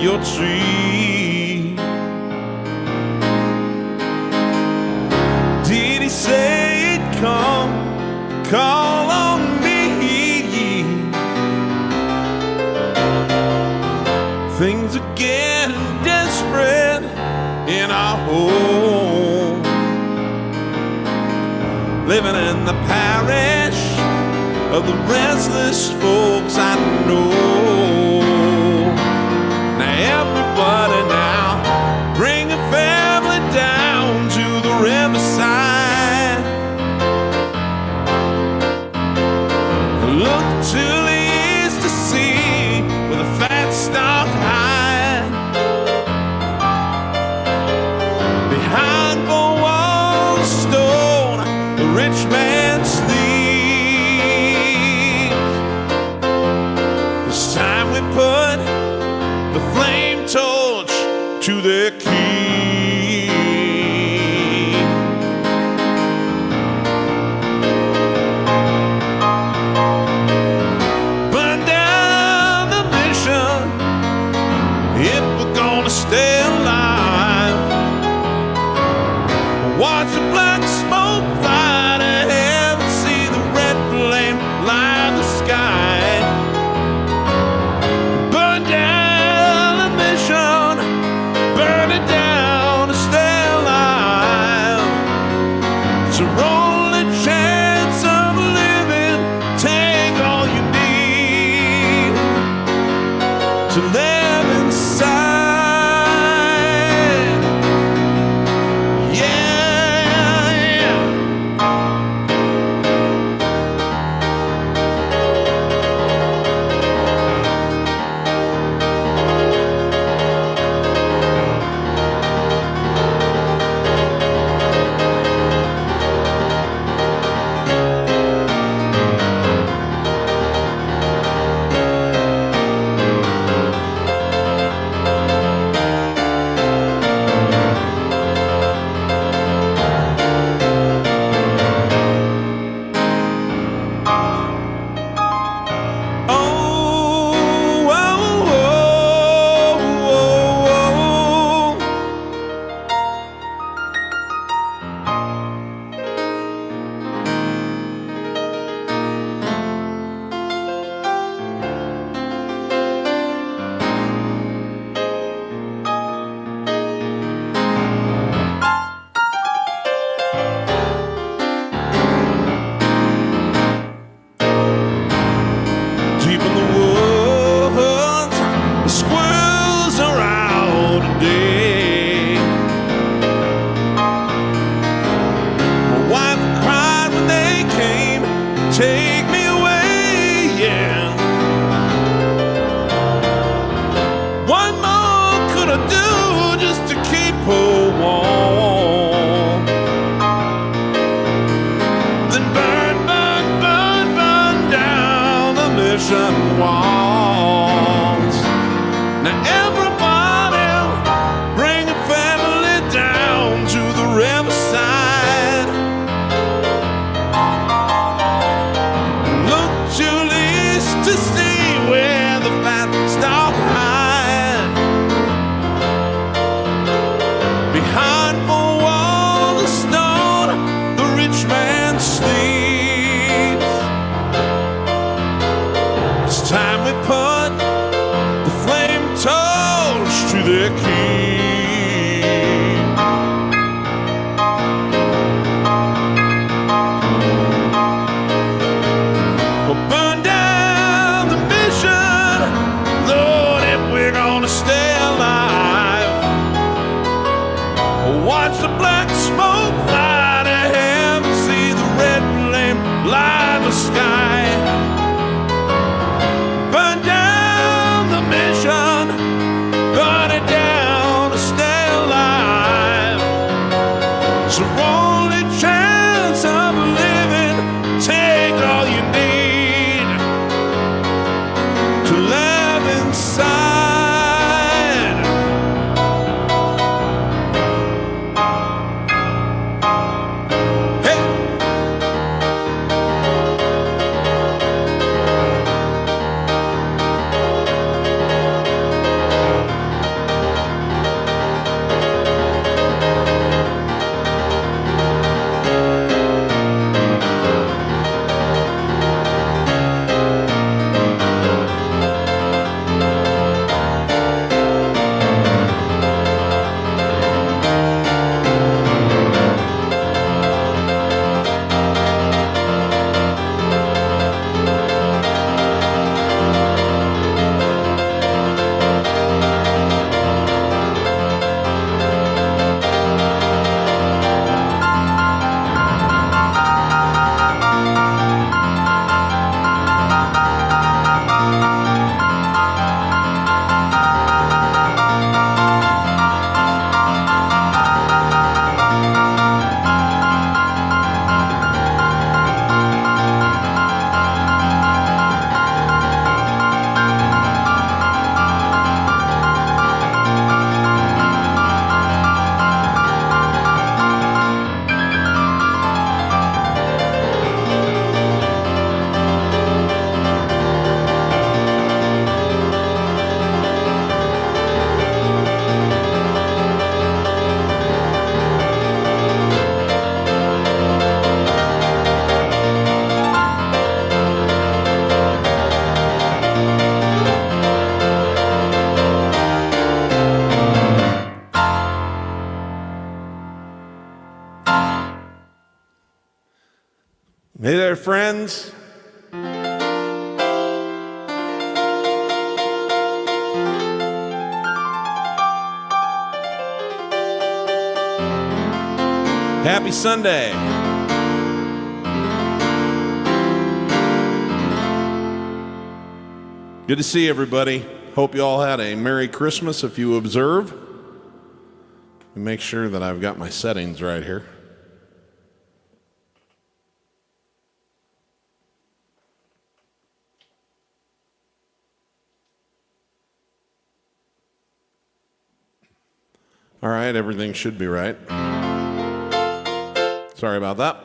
your tree. Did he say he'd come to call on me? Things are getting desperate in our home, living in the parish of the restless folks I know. Now everybody now, bring a family down to the riverside. Look to the east to see where the fat stock hide. Behind the wall of stone, the rich man sleeps. This time we put the flame torch to their key. Burn down the mission if we're gonna stay alive. Watch the black smoke fly to heaven, see the red flame light the sky. Burn down the mission, burn it down to stay alive. It's your only chance of living, take all you need to live inside. Deep in the woods, the squirrels are out today. My wife cried when they came to take me away, yeah. What more could I do just to keep her warm? Then burn, burn, burn, burn down the mission walls. Now everybody bring a family down to the riverside. Look to the east to see where the fat stock hide. Behind the wall of stone, the rich man sleeps. It's time we put the flame torch to their key. We'll burn down the mission, Lord, if we're gonna stay alive. Watch the black smoke fly to heaven, see the red flame light the sky. Burn down the mission, burn it down to stay alive. It's your only chance of living, take all you need to live inside. Hey! Hey there, friends. Happy Sunday. Good to see everybody. Hope you all had a Merry Christmas if you observe. Make sure that I've got my settings right here. All right, everything should be right. Sorry about that.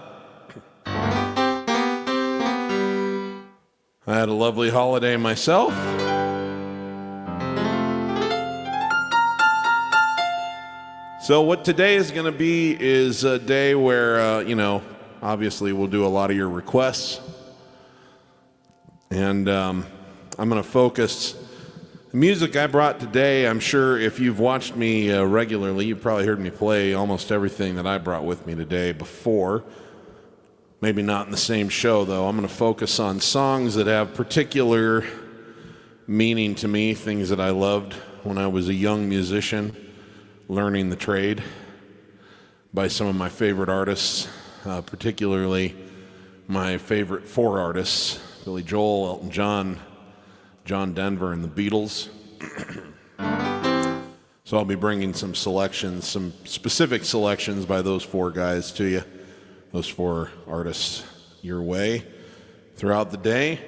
I had a lovely holiday myself. So what today is going to be is a day where, obviously we'll do a lot of your requests. And I'm going to focus. The music I brought today, I'm sure if you've watched me regularly, you've probably heard me play almost everything that I brought with me today before. Maybe not in the same show, though. I'm going to focus on songs that have particular meaning to me, things that I loved when I was a young musician, learning the trade by some of my favorite artists, particularly my favorite four artists, Billy Joel, Elton John, John Denver, and the Beatles. So I'll be bringing some selections, some specific selections by those four guys to you, those four artists your way throughout the day.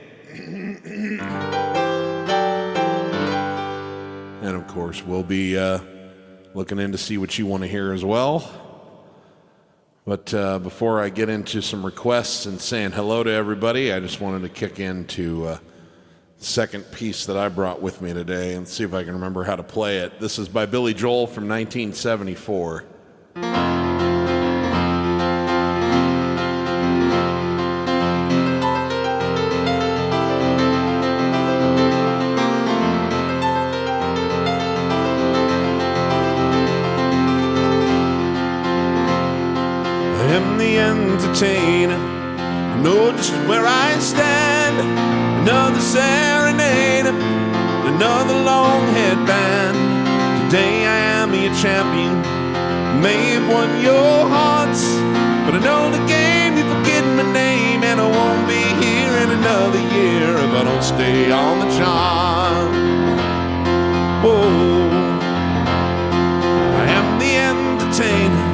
And of course, we'll be looking in to see what you want to hear as well. But before I get into some requests and saying hello to everybody, I just wanted to kick into second piece that I brought with me today and see if I can remember how to play it. This is by Billy Joel from 1974. I am the entertainer, know just where I stand. Another serenade, another long headband. Today I am your champion, may have won your hearts, but I know the game, you forget my name, and I won't be here in another year if I don't stay on the charm. Whoa, I am the entertainer,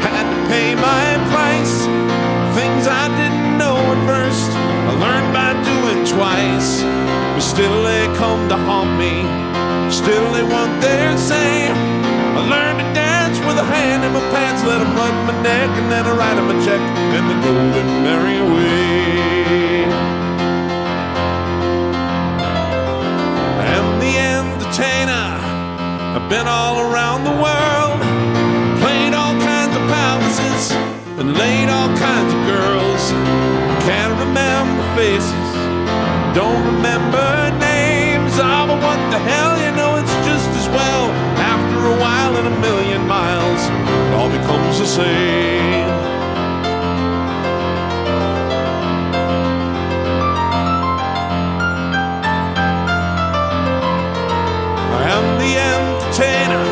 had to pay my price. Things I didn't know at first, I learned by doing twice. But still they come to haunt me, still they want their say. I learned to dance with a hand in my pants, let them rub my neck, and then I write them a check in the golden merry way. I am the entertainer, I've been all around the world, played all kinds of palaces and laid all kinds of girls. Can't remember faces, don't remember names. Oh, but what the hell, it's just as well. After a while and a million miles, it all becomes the same. I am the entertainer,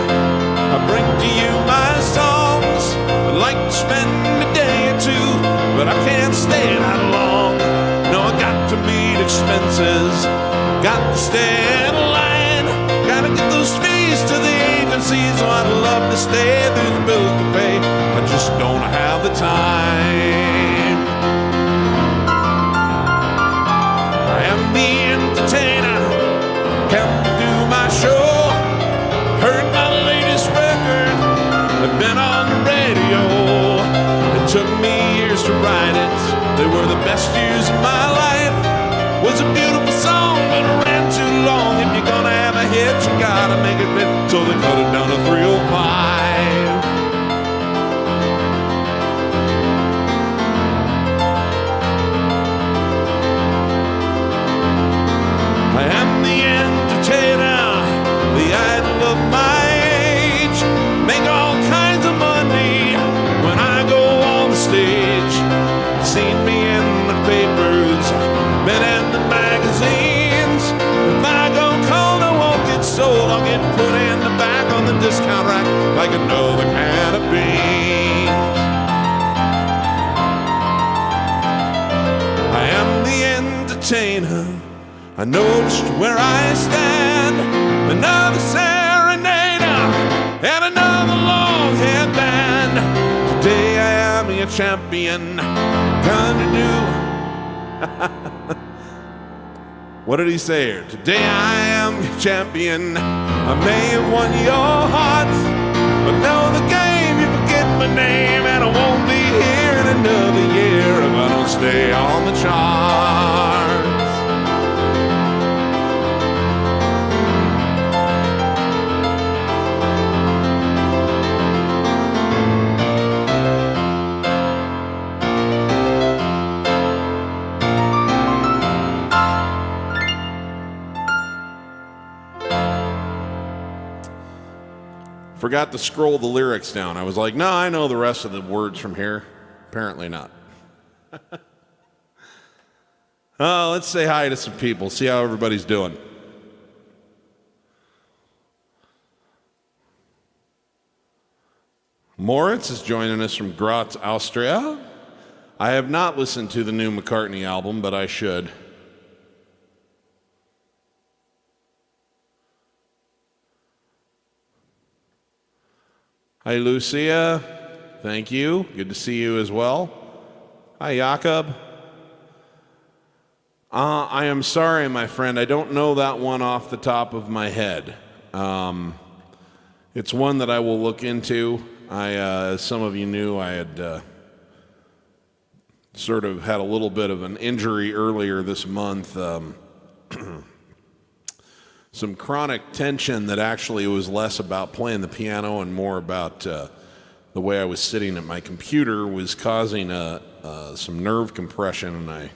I bring to you my songs. I'd like to spend a day or two, but I can't stay that long. No, I got to meet expenses, got to stay in line, gotta get those fees to the agencies. So I'd love to stay, there's bills to pay, I just don't have the time. I am the entertainer, come to do my show. Heard my latest record, I've been on the radio. It took me years to write it, they were the best years of my life. Was a beautiful song, but it ran too long. If you're gonna have a hit, you gotta make it fit, so they cut it down to 305. I am the entertainer, the idol of my age. Make all kinds of money when I go on the stage. Seen me in like another can of beans. I am the entertainer, I know just where I stand. Another serenader and another long headband. Today I am your champion, gonna do. What did he say here? Today I am your champion. I may have won your heart, but know the game, you forget my name, and I won't be here in another year if I don't stay on the charts. Forgot to scroll the lyrics down. I was like, no, I know the rest of the words from here. Apparently not. Let's say hi to some people, see how everybody's doing. Moritz is joining us from Graz, Austria. I have not listened to the new McCartney album, but I should. Hi, Lucia. Thank you. Good to see you as well. Hi, Jakob. I am sorry, my friend. I don't know that one off the top of my head. It's one that I will look into. As some of you knew, I had sort of had a little bit of an injury earlier this month. Some chronic tension that actually was less about playing the piano and more about the way I was sitting at my computer was causing some nerve compression, and I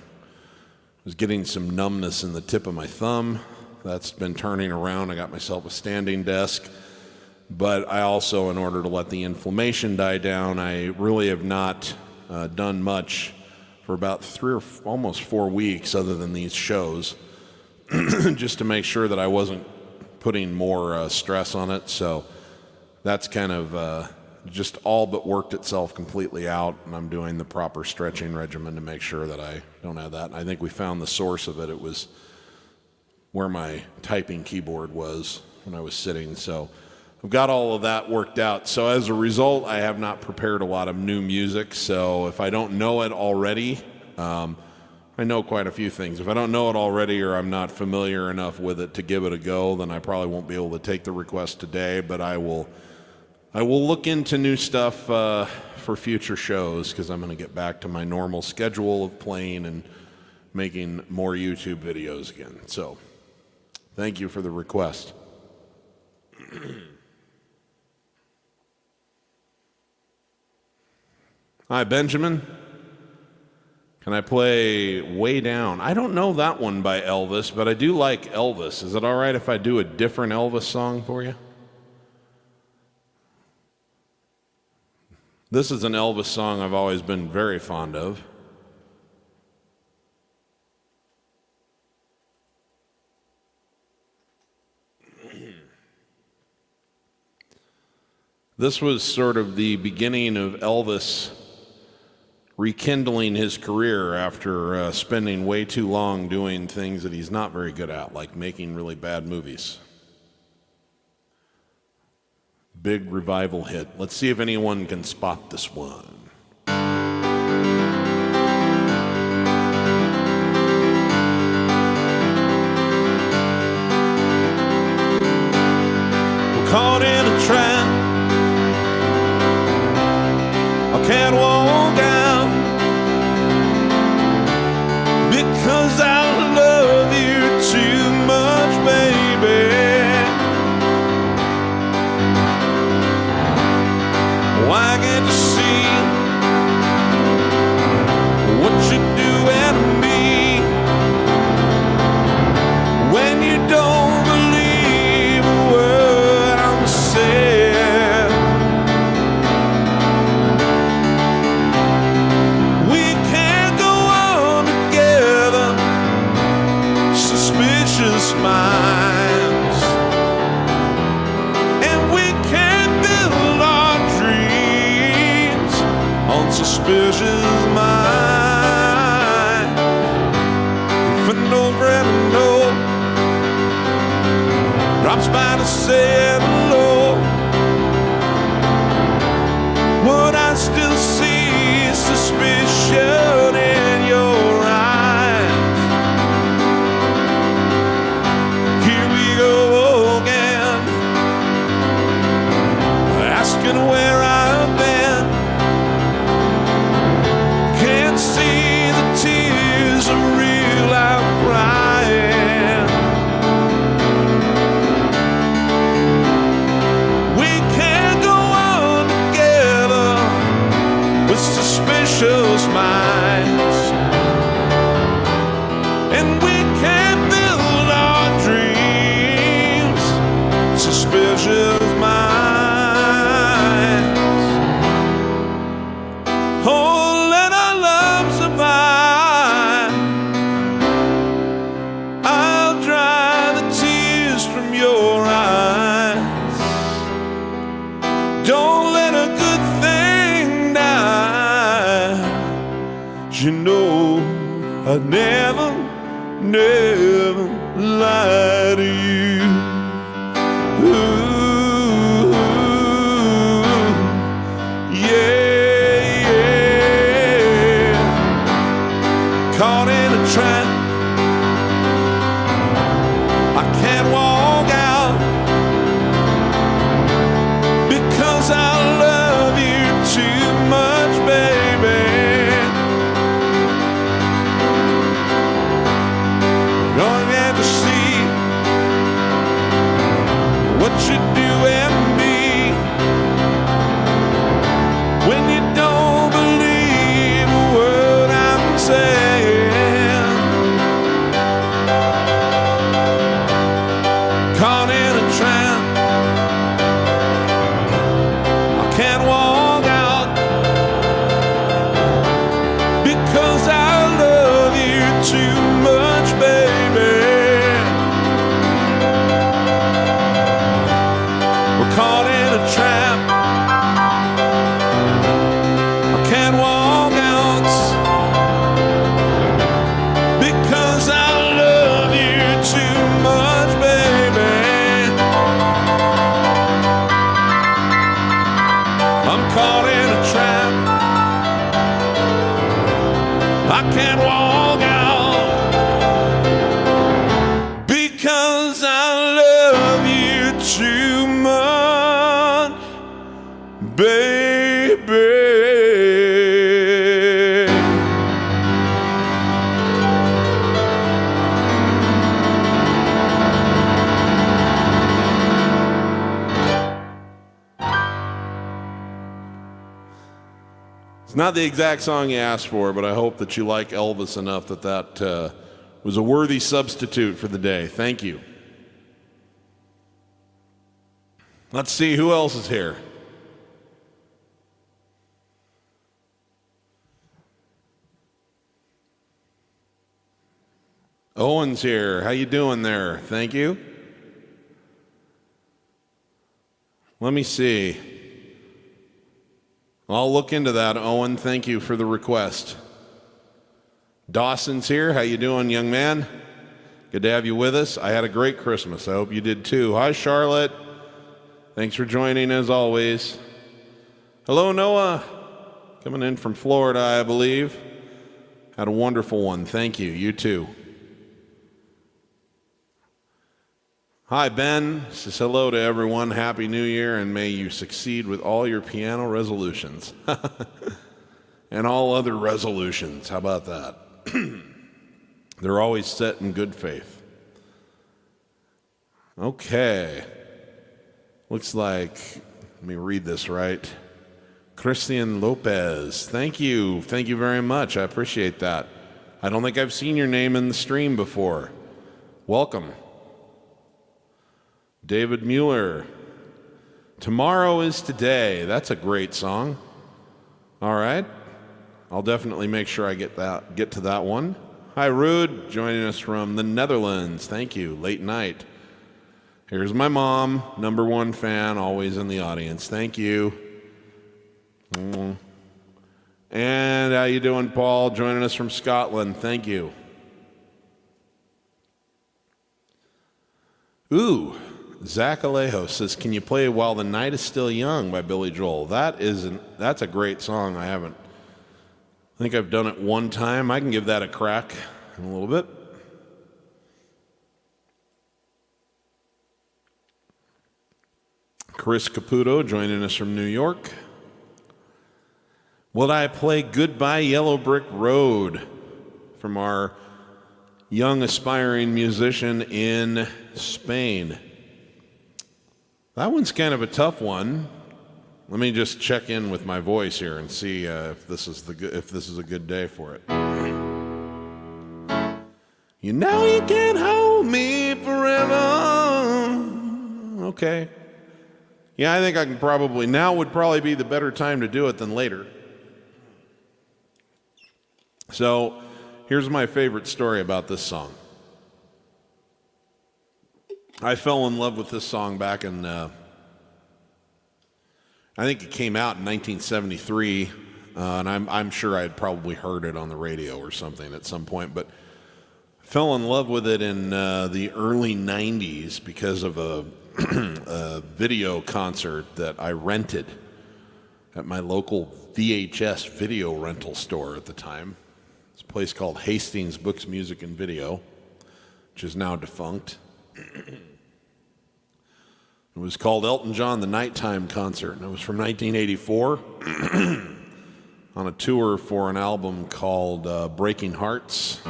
was getting some numbness in the tip of my thumb. That's been turning around. I got myself a standing desk, but I also, in order to let the inflammation die down, I really have not done much for about 3 or almost 4 weeks other than these shows. Just to make sure that I wasn't putting more stress on it. So that's kind of just all but worked itself completely out, and I'm doing the proper stretching regimen to make sure that I don't have that. And I think we found the source of it. It was where my typing keyboard was when I was sitting. So I've got all of that worked out. So as a result, I have not prepared a lot of new music. So if I don't know it already, I know quite a few things. If I don't know it already or I'm not familiar enough with it to give it a go, then I probably won't be able to take the request today, but I will look into new stuff for future shows because I'm going to get back to my normal schedule of playing and making more YouTube videos again. So thank you for the request. Hi, Benjamin. Can I play Way Down? I don't know that one by Elvis, but I do like Elvis. Is it all right if I do a different Elvis song for you? This is an Elvis song I've always been very fond of. This was sort of the beginning of Elvis rekindling his career after spending way too long doing things that he's not very good at, like making really bad movies. Big revival hit. Let's see if anyone can spot this one. We're caught in a trap. I can't walk out because I love you too much, baby. Why can't you see what you're doing to me when you don't believe a word I'm saying? Drops by to say hello. Would I still see suspicion in your eyes? Here we go again, asking where I've been. Can't see the tears are real, I'm crying. We can't go on together with suspicious minds, and we can't build our dreams, suspicious minds. Oh, let our love survive. I'll dry the tears from your eyes. Don't let a good thing die. You know I'd never, never lie to you. Ooh, yeah, yeah. Caught in a trap, I can't walk out because I love you too much, baby. Going there to see what you do and me when you don't believe a word I'm saying. Caught in a trap, I can't walk out because I love you too much, baby. We're caught in a trap, I can't walk out because I love you too much, baby. I'm caught in a trap, I can't walk out because I love you too much, baby. It's not the exact song you asked for, but I hope that you like Elvis enough that that was a worthy substitute for the day. Thank you. Let's see who else is here. Owen's here. How you doing there? Thank you. Let me see. I'll look into that, Owen. Thank you for the request. Dawson's here. How you doing, young man? Good to have you with us. I had a great Christmas. I hope you did too. Hi, Charlotte. Thanks for joining as always. Hello, Noah. Coming in from Florida, I believe. Had a wonderful one. Thank you. You too. Hi, Ben. Says hello to everyone. Happy New Year, and may you succeed with all your piano resolutions. And all other resolutions. How about that? They're always set in good faith. Okay. Looks like, let me read this right. Christian Lopez. Thank you. Thank you very much. I appreciate that. I don't think I've seen your name in the stream before. Welcome. David Mueller. Tomorrow is Today. That's a great song. All right. I'll definitely make sure I get to that one. Hi, Rude, joining us from the Netherlands. Thank you. Late night. Here's my mom, #1 fan, always in the audience. Thank you. And how you doing, Paul? Joining us from Scotland. Thank you. Ooh, Zach Alejo says, "Can you play While the Night is Still Young by Billy Joel?" That's a great song. I think I've done it one time. I can give that a crack in a little bit. Chris Caputo joining us from New York. Would I play Goodbye Yellow Brick Road from our young aspiring musician in Spain? That one's kind of a tough one. Let me just check in with my voice here and see if this is a good day for it. You know you can't hold me forever. Okay. Yeah, I think I can probably, now would probably be the better time to do it than later. So, here's my favorite story about this song. I fell in love with this song back in, I think it came out in 1973, and I'm sure I had probably heard it on the radio or something at some point, but I fell in love with it in the early 90s because of a video concert that I rented at my local VHS video rental store at the time. It's a place called Hastings Books, Music, and Video, which is now defunct. It was called Elton John the Nighttime Concert, and it was from 1984 on a tour for an album called Breaking Hearts.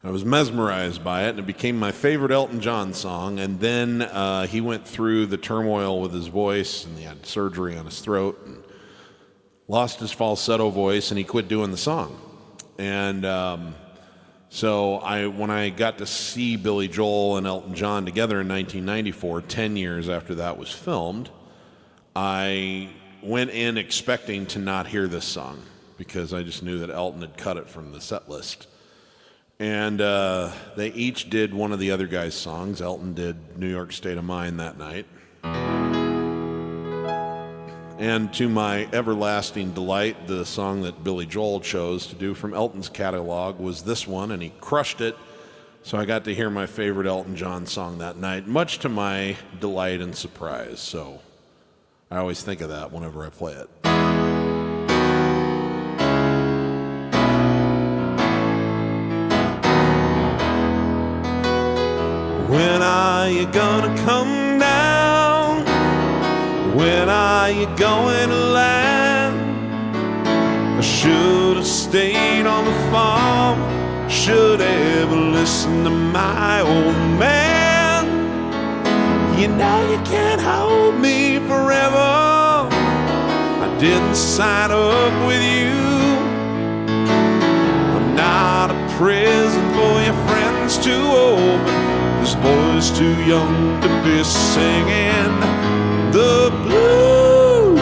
I was mesmerized by it, and it became my favorite Elton John song. And then he went through the turmoil with his voice, and he had surgery on his throat, and lost his falsetto voice, and he quit doing the song. And so when I got to see Billy Joel and Elton John together in 1994, 10 years after that was filmed, I went in expecting to not hear this song because I just knew that Elton had cut it from the set list. And they each did one of the other guys' songs. Elton did New York State of Mind that night. And to my everlasting delight, the song that Billy Joel chose to do from Elton's catalog was this one, and he crushed it. So I got to hear my favorite Elton John song that night, much to my delight and surprise. So I always think of that whenever I play it. When are you gonna come down? When are you going to land? I should have stayed on the farm, should ever listen to my old man. You know you can't hold me forever. I didn't sign up with you. I'm not a prison for your friends to open. This boy's too young to be singing the blues.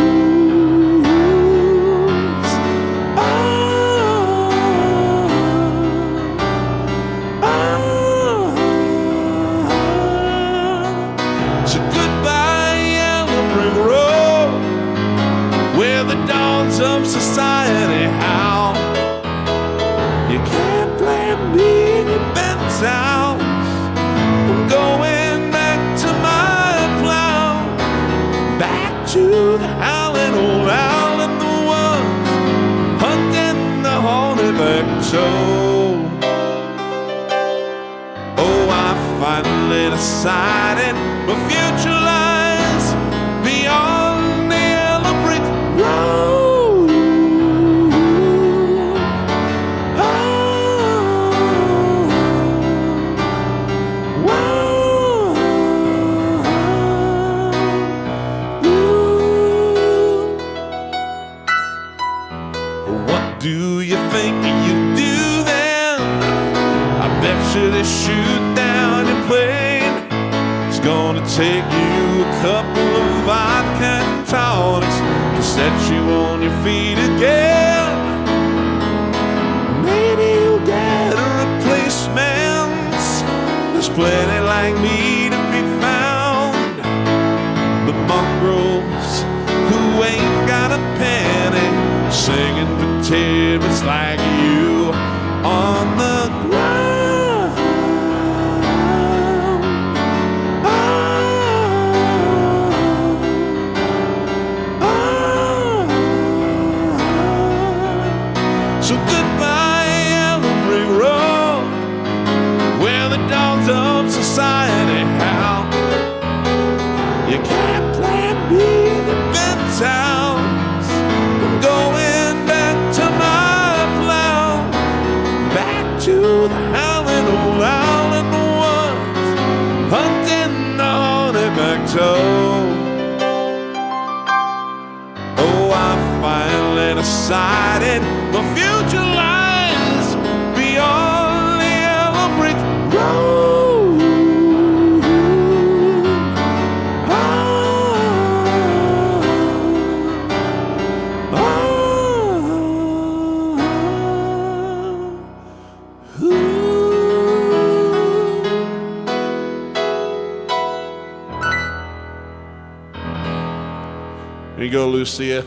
So goodbye, yellow brick road, where the dogs of society howl. You can't blame me in your bent house. I'm going back to my plow, back to the howling old owl in the woods, hunting the haunted back toe. Oh, I finally decided my future lies beyond the yellow brick road. Do you think you do then? I bet you they shoot down your plane. It's gonna take you a couple of vodka and tonics to set you on your feet again. Maybe you'll get a replacement. There's plenty like me to be found. The mongrels who ain't got a penny, singing for tidbits like you on the ground. Here you go, Lucia.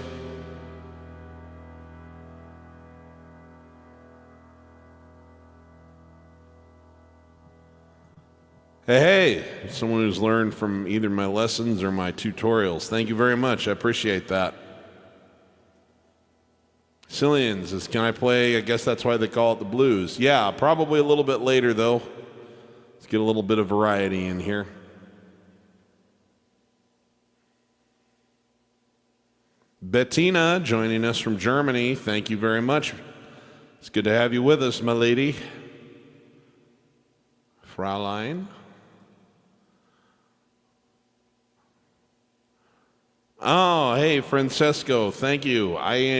Hey, someone who's learned from either my lessons or my tutorials. Thank you very much. I appreciate that. Cillian says, can I play? I guess that's why they call it the blues. Yeah, probably a little bit later, though. Let's get a little bit of variety in here. Bettina joining us from Germany. Thank you very much. It's good to have you with us, my lady. Fraulein. Oh, hey, Francesco, thank you. I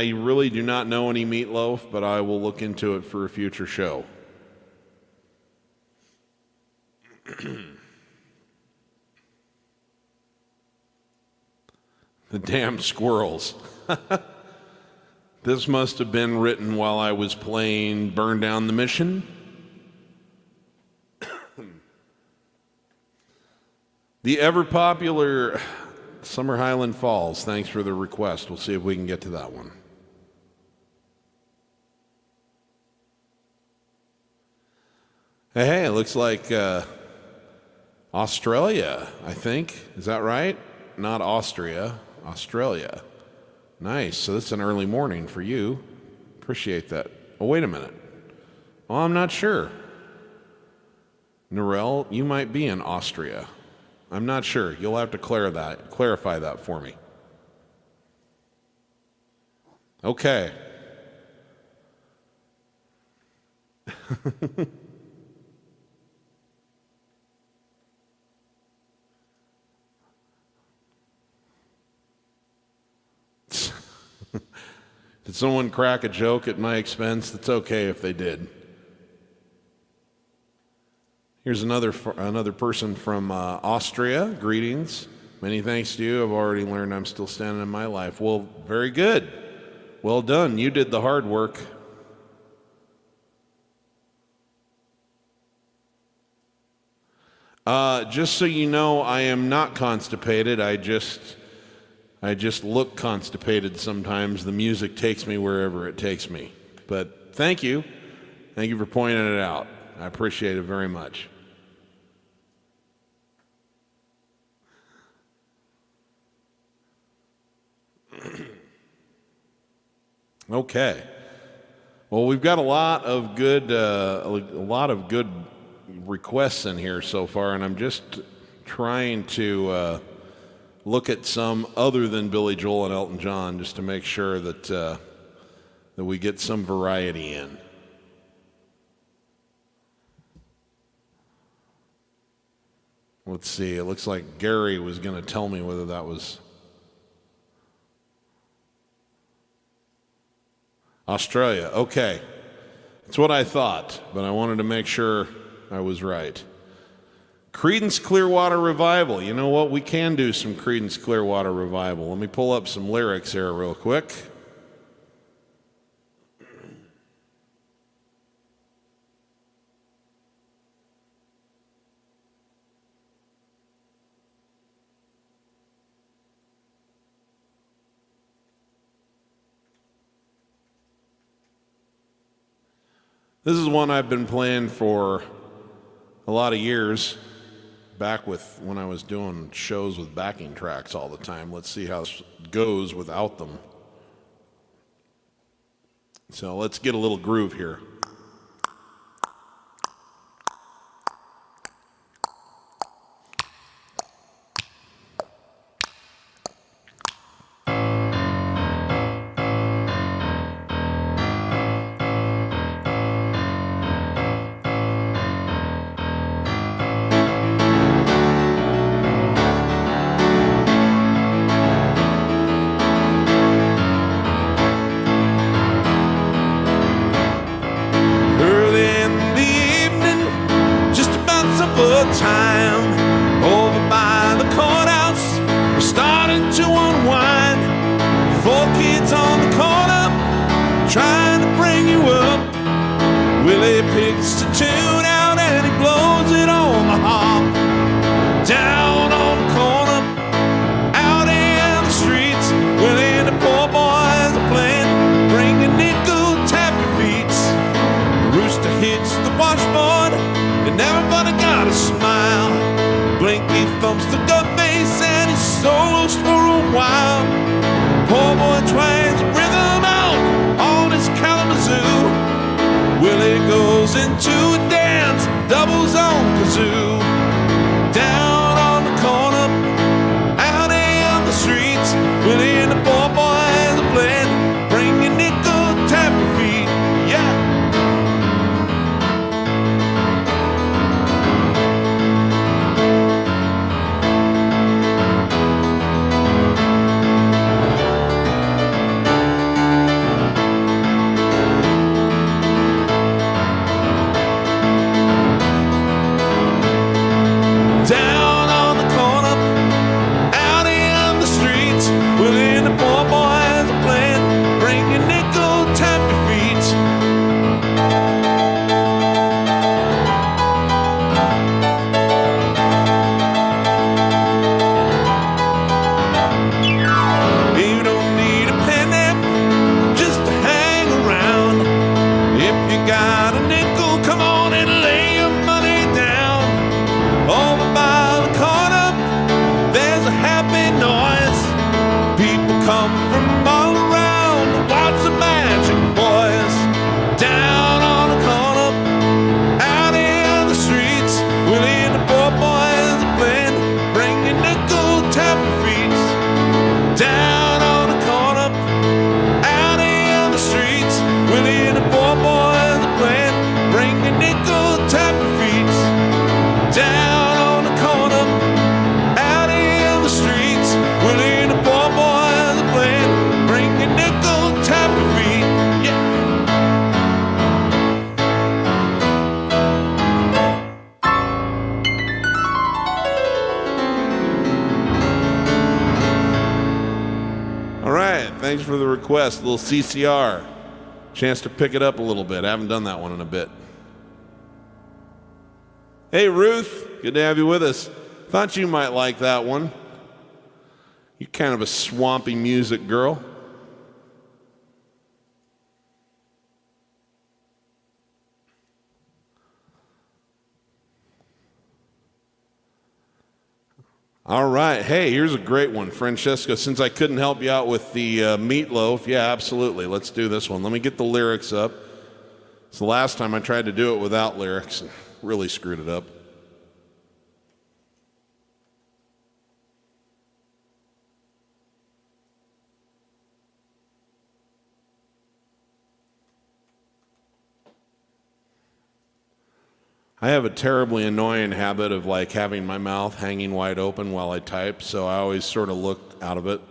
really do not know any meatloaf, but I will look into it for a future show. The damn squirrels. This must have been written while I was playing Burn Down the Mission. The ever-popular Summer Highland Falls. Thanks for the request. We'll see if we can get to that one. Hey, it looks like Australia, I think. Is that right? Not Austria, Australia. Nice. So this is an early morning for you. Appreciate that. Oh, wait a minute. Oh, I'm not sure. Narelle, you might be in Austria. I'm not sure. You'll have to clarify that for me. Okay. Did someone crack a joke at my expense? It's okay if they did. Here's another person from Austria. Greetings. Many thanks to you. I've already learned I'm still standing in my life. Well, very good. Well done. You did the hard work. Just so you know, I am not constipated. I just look constipated sometimes. The music takes me wherever it takes me. But thank you. Thank you for pointing it out. I appreciate it very much. Okay. Well, we've got a lot of good requests in here so far, and I'm just trying to look at some other than Billy Joel and Elton John, just to make sure that that we get some variety in. Let's see. It looks like Gary was going to tell me whether that was Australia. Okay. That's what I thought, but I wanted to make sure I was right. Creedence Clearwater Revival. You know what? We can do some Creedence Clearwater Revival. Let me pull up some lyrics here real quick. This is one I've been playing for a lot of years, back with when I was doing shows with backing tracks all the time. Let's see how it goes without them. So let's get a little groove here. Time over by the courthouse, we're starting to unwind. 4 kids on the corner trying to bring you up. Willie picks the tune out and he blows it on the hop. Down on the corner, out in the streets, but I got a smile. Blinky thumps the gut bass and he solos for a while. Poor boy tries to rhythm out on his Kalamazoo. Willie goes into a dance, doubles on kazoo. Down on the corner, out in the streets, Willie and the poor boys are playing. Bring your nickel, tap your feet, yeah. Down on the corner, out in the streets, Willie and the poor boys are playing. Bring your nickel, tap your feet. You don't need a penny just to hang around. If you got a nickel, come on and lay your money down. Over by the corner, there's a happy noise. People come from all around to watch the Magic Boys. Down on the corner, out in the streets, Willie and the poor boys are playing. Bring your nickel, tap your feet. Down on the corner, out in the streets, Willie and the poor boys are playing. Bring your nickel, tap your feet. Down on the corner, out in the streets, Willie and the poor boys are playing. Bring your nickel, tap your feet, yeah. All right, thanks for the request. A little CCR. Chance to pick it up a little bit. I haven't done that one in a bit. Hey, Ruth, good to have you with us. Thought you might like that one. You're kind of a swampy music girl. All right, hey, here's a great one, Francesca. Since I couldn't help you out with the meatloaf, yeah, absolutely, let's do this one. Let me get the lyrics up. It's the last time I tried to do it without lyrics and really screwed it up. I have a terribly annoying habit of like having my mouth hanging wide open while I type, so I always sort of look out of it.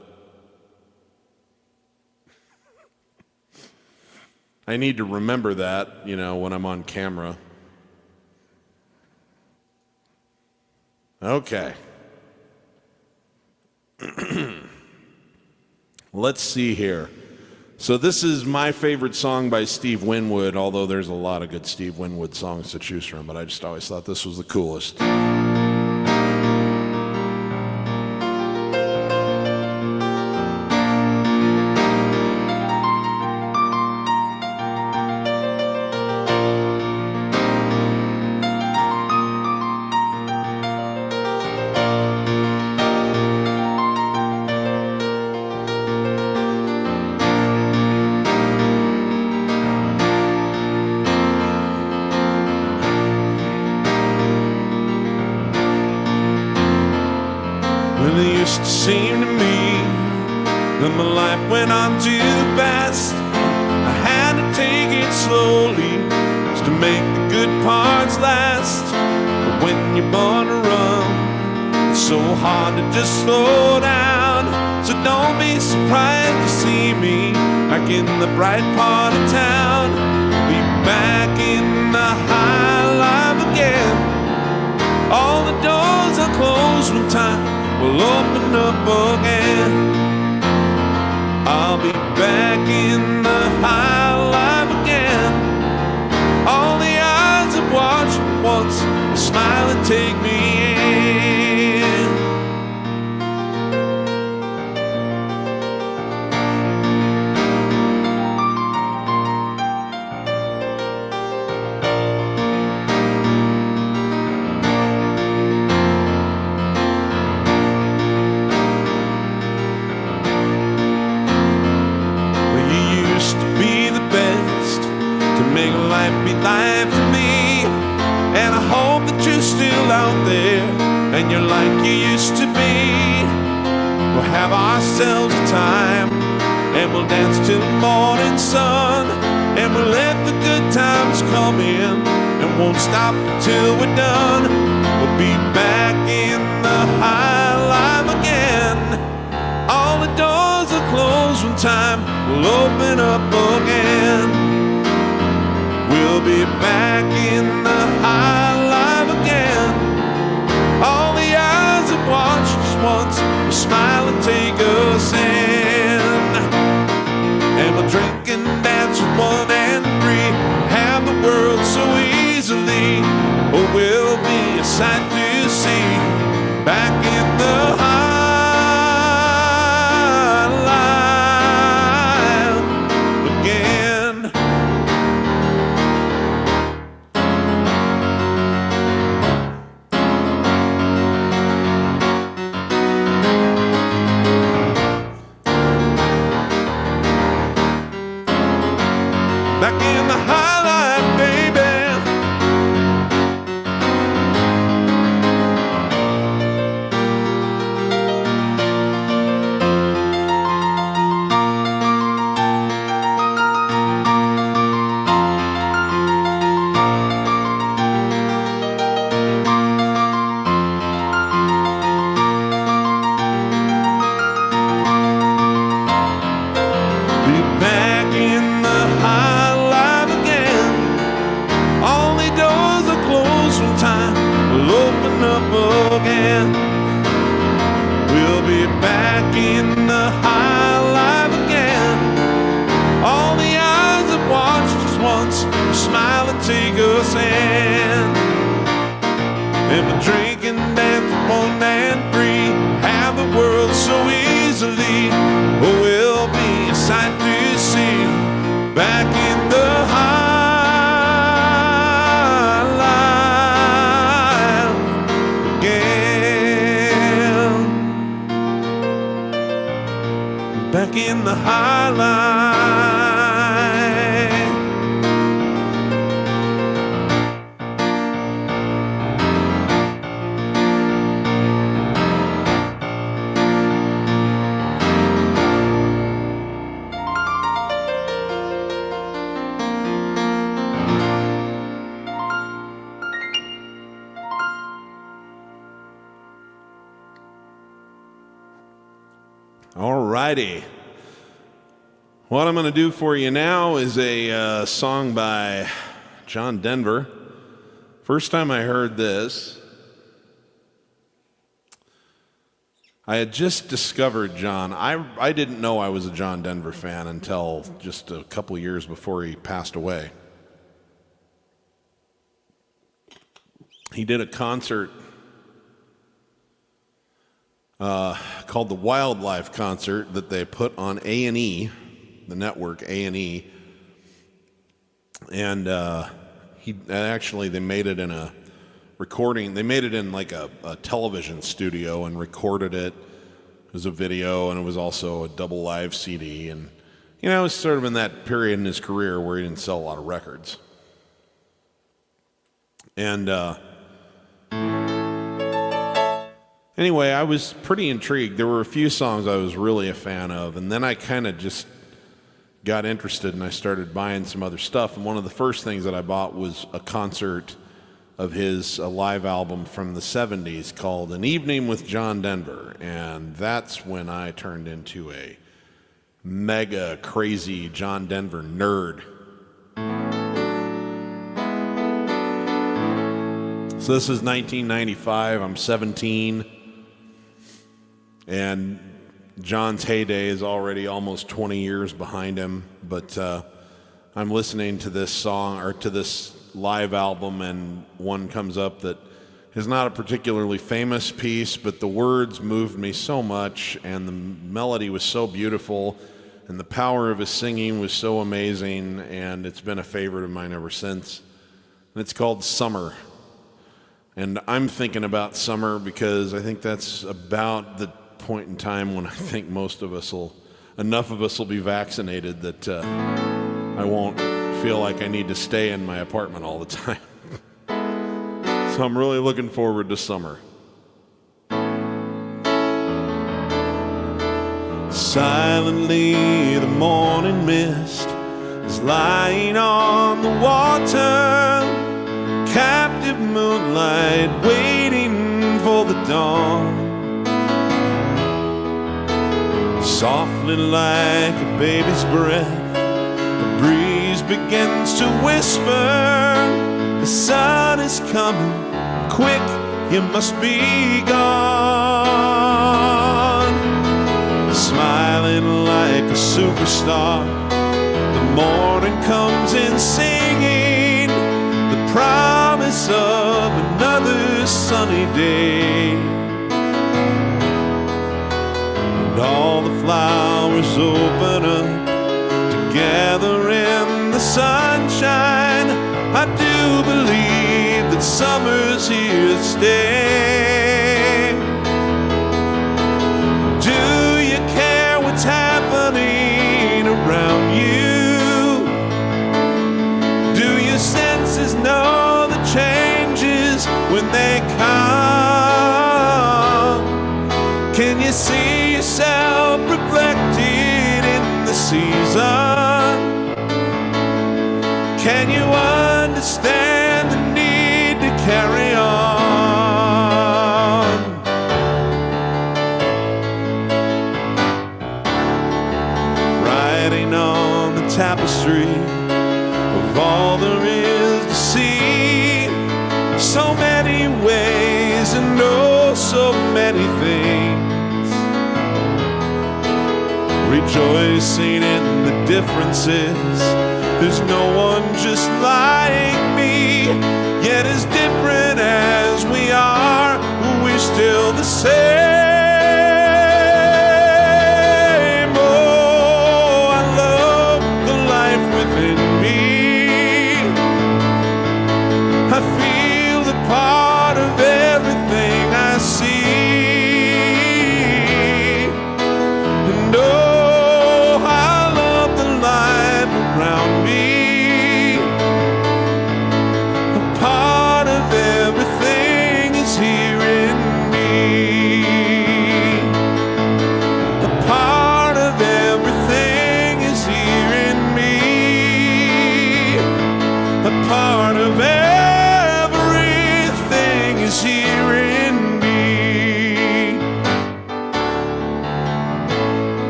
I need to remember that, when I'm on camera. Okay. Let's see here. So this is my favorite song by Steve Winwood, although there's a lot of good Steve Winwood songs to choose from, but I just always thought this was the coolest. Well, it used to seem to me that my life went on too fast. I had to take it slowly just to make the good parts last. But when you're born to run, it's so hard to just slow down. So don't be surprised to see me back in the bright part of town. Be back in the high life again. All the doors are closed when time will open up again. I'll be back in the high life again. All the eyes that watched me once will smile and take me in. when you're like you used to be. We'll have ourselves a time, and we'll dance till the morning sun, and we'll let the good times come in, and won't stop until we're done. We'll be back in the high life again. All the doors will close when time will open up again. We'll be back in the high life again. All the eyes that watched us once will smile and take us in. And we'll drink and dance with one and three, have the world so easily. Oh, we'll be a sight to see, back in the high life again. Back in the high life, baby. Be back in the high life again. All the doors are closed when time will open up again. We'll be back in the high life again. All the eyes that watched us once will smile and take us in. And we'll drink and dance with one and three, have the world so easily. Oh, we'll be a sight to see, back in the high life again. Back in the high life. All righty. What I'm going to do for you now is a song by John Denver. First time I heard this, I had just discovered John. I didn't know I was a John Denver fan until just a couple years before he passed away. He did a concert called the Wildlife Concert that they put on A&E, the network A&E, and they made it in a recording. They made it in like a television studio and recorded it. It was a video, and it was also a double live CD. And you know, it was sort of in that period in his career where he didn't sell a lot of records. And anyway, I was pretty intrigued. There were a few songs I was really a fan of, and then I kind of just got interested and I started buying some other stuff. And one of the first things that I bought was a concert of his live album from the 70s called An Evening with John Denver. And that's when I turned into a mega crazy John Denver nerd. So this is 1995, I'm 17, and John's heyday is already almost 20 years behind him, but I'm listening to this song, or to this live album, and one comes up that is not a particularly famous piece, but the words moved me so much, and the melody was so beautiful, and the power of his singing was so amazing, and it's been a favorite of mine ever since. And it's called Summer. And I'm thinking about summer because I think that's about the point in time when I think enough of us will be vaccinated that I won't feel like I need to stay in my apartment all the time. So I'm really looking forward to summer. Silently the morning mist is lying on the water, captive moonlight waiting for the dawn. Softly like a baby's breath, the breeze begins to whisper, the sun is coming, quick, you must be gone. Smiling like a superstar, the morning comes in singing the promise of another sunny day. And all the flowers open up together in the sunshine. I do believe that summer's here to stay. Do you care what's happening around you? Do your senses know the changes when they come? Can you see yourself reflected in the season? Can you understand the need to carry on? Writing on the tapestry of all there is to see, so many ways and oh, so many things. Rejoicing in the differences. There's no one just like me, yet as different as we are, we're still the same. Oh, I love the life within me. I feel the part of everything I see. And oh, I love the life around me.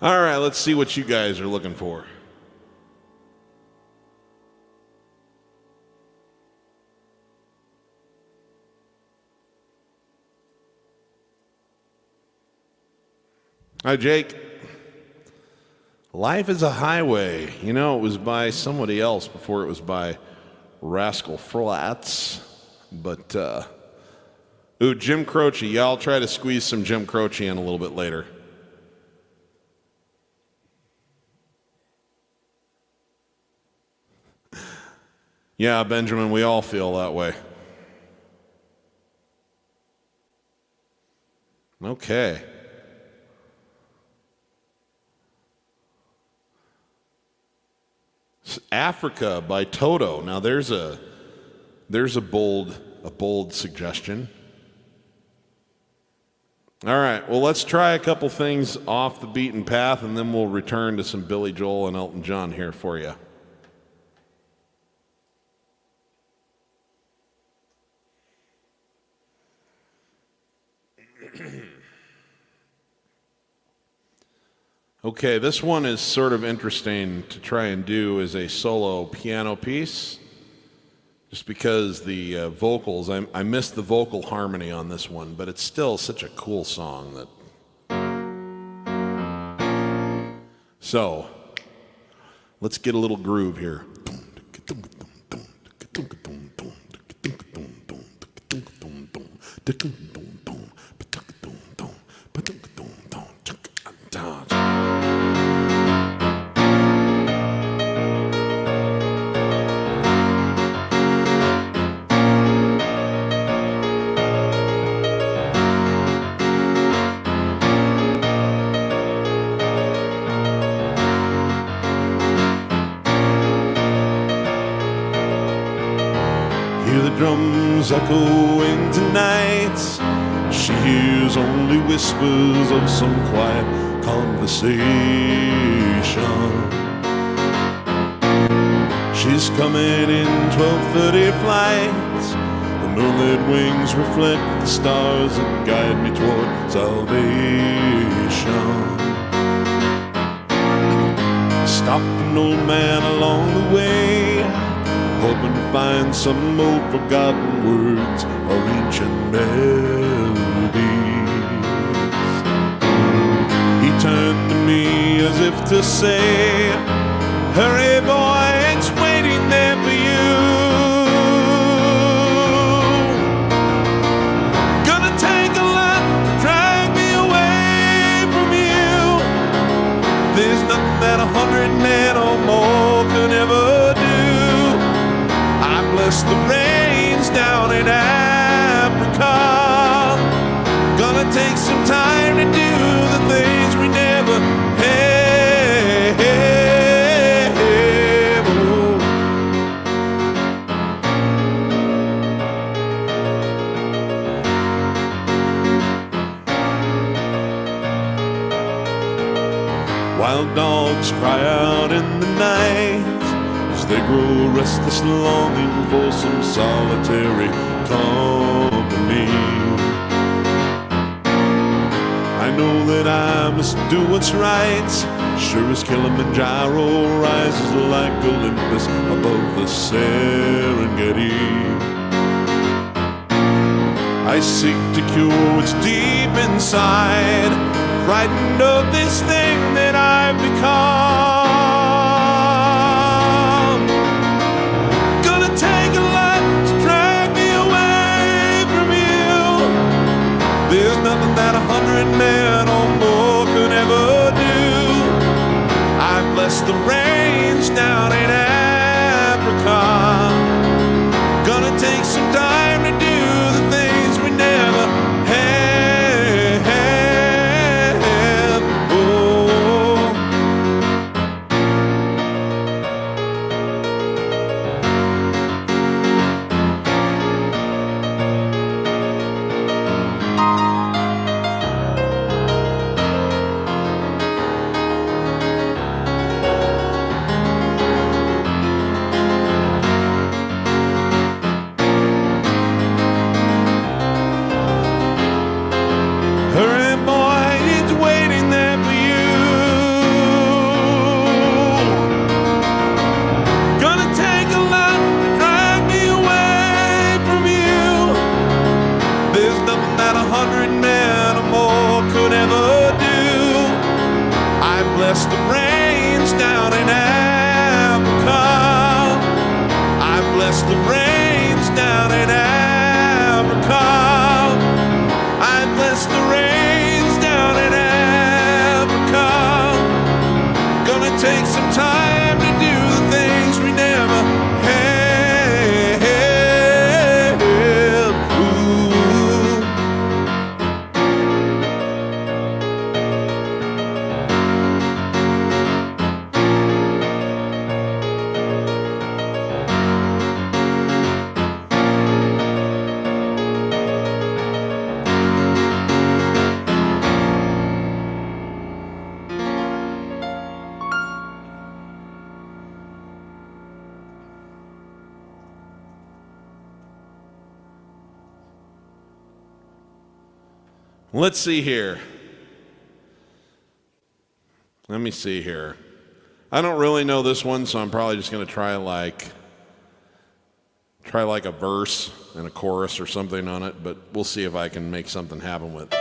All right, let's see what you guys are looking for. Hi, Jake. Life is a Highway. You know, it was by somebody else before it was by Rascal Flatts. But, ooh, Jim Croce. Yeah, I'll try to squeeze some Jim Croce in a little bit later. Yeah, Benjamin, we all feel that way. Okay. Africa by Toto. Now there's a bold suggestion. All right, well, let's try a couple things off the beaten path, and then we'll return to some Billy Joel and Elton John here for you. Okay, this one is sort of interesting to try and do as a solo piano piece, just because the vocals, I missed the vocal harmony on this one, but it's still such a cool song that... So, let's get a little groove here. hear the drums echoing tonight. She hears only whispers of some quiet conversation. She's coming in 12:30 flight. The moonlit wings reflect the stars that guide me toward salvation. Stop an old man along the way, hoping to find some old forgotten words or ancient melodies. He turned to me as if to say, hurry boy, it's waiting there for you. Gonna take a lot to drag me away from you. There's nothing that 100 men or more could ever do. I bless the rains down in Africa. Gonna take some time to do the things we never had. Wild dogs cry out in the night as they grow restless, longing for some solitary company. I know that I must do what's right, sure as Kilimanjaro rises like Olympus above the Serengeti. I seek to cure what's deep inside, frightened of this thing that I've become. Gonna take a lot to drag me away from you. There's nothing that 100 men or more could ever do. I bless the rains down in Africa. Gonna take some time to do the things we never had. Hurry boy, it's waiting there for you. Gonna take a lot to drag me away from you. There's nothing that 100 men or more could ever do. I bless the rains down in Africa. I bless the rains down in Africa. I bless the rains down in Africa. Gonna take some time to do the things we never had. Ooh. Let's see here. Let me see here. I don't really know this one, so I'm probably just going to try like a verse and a chorus or something on it, but we'll see if I can make something happen with it.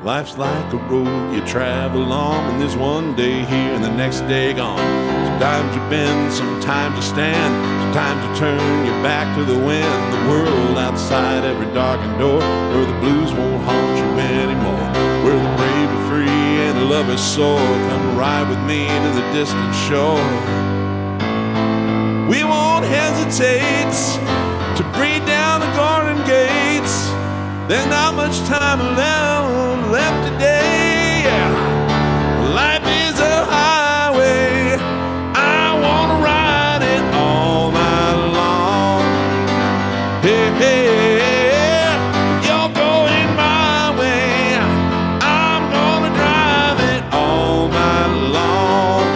Life's like a road you travel on, and there's one day here and the next day gone. Sometimes you bend, sometimes you stand, sometimes you turn your back to the wind. The world outside every darkened door, where the blues won't a soul, come ride with me to the distant shore. We won't hesitate to breathe down the garden gates. There's not much time left today. Life is a highway, I wanna ride it all night long. Hey, hey, you're going my way, I'm gonna drive it all night long.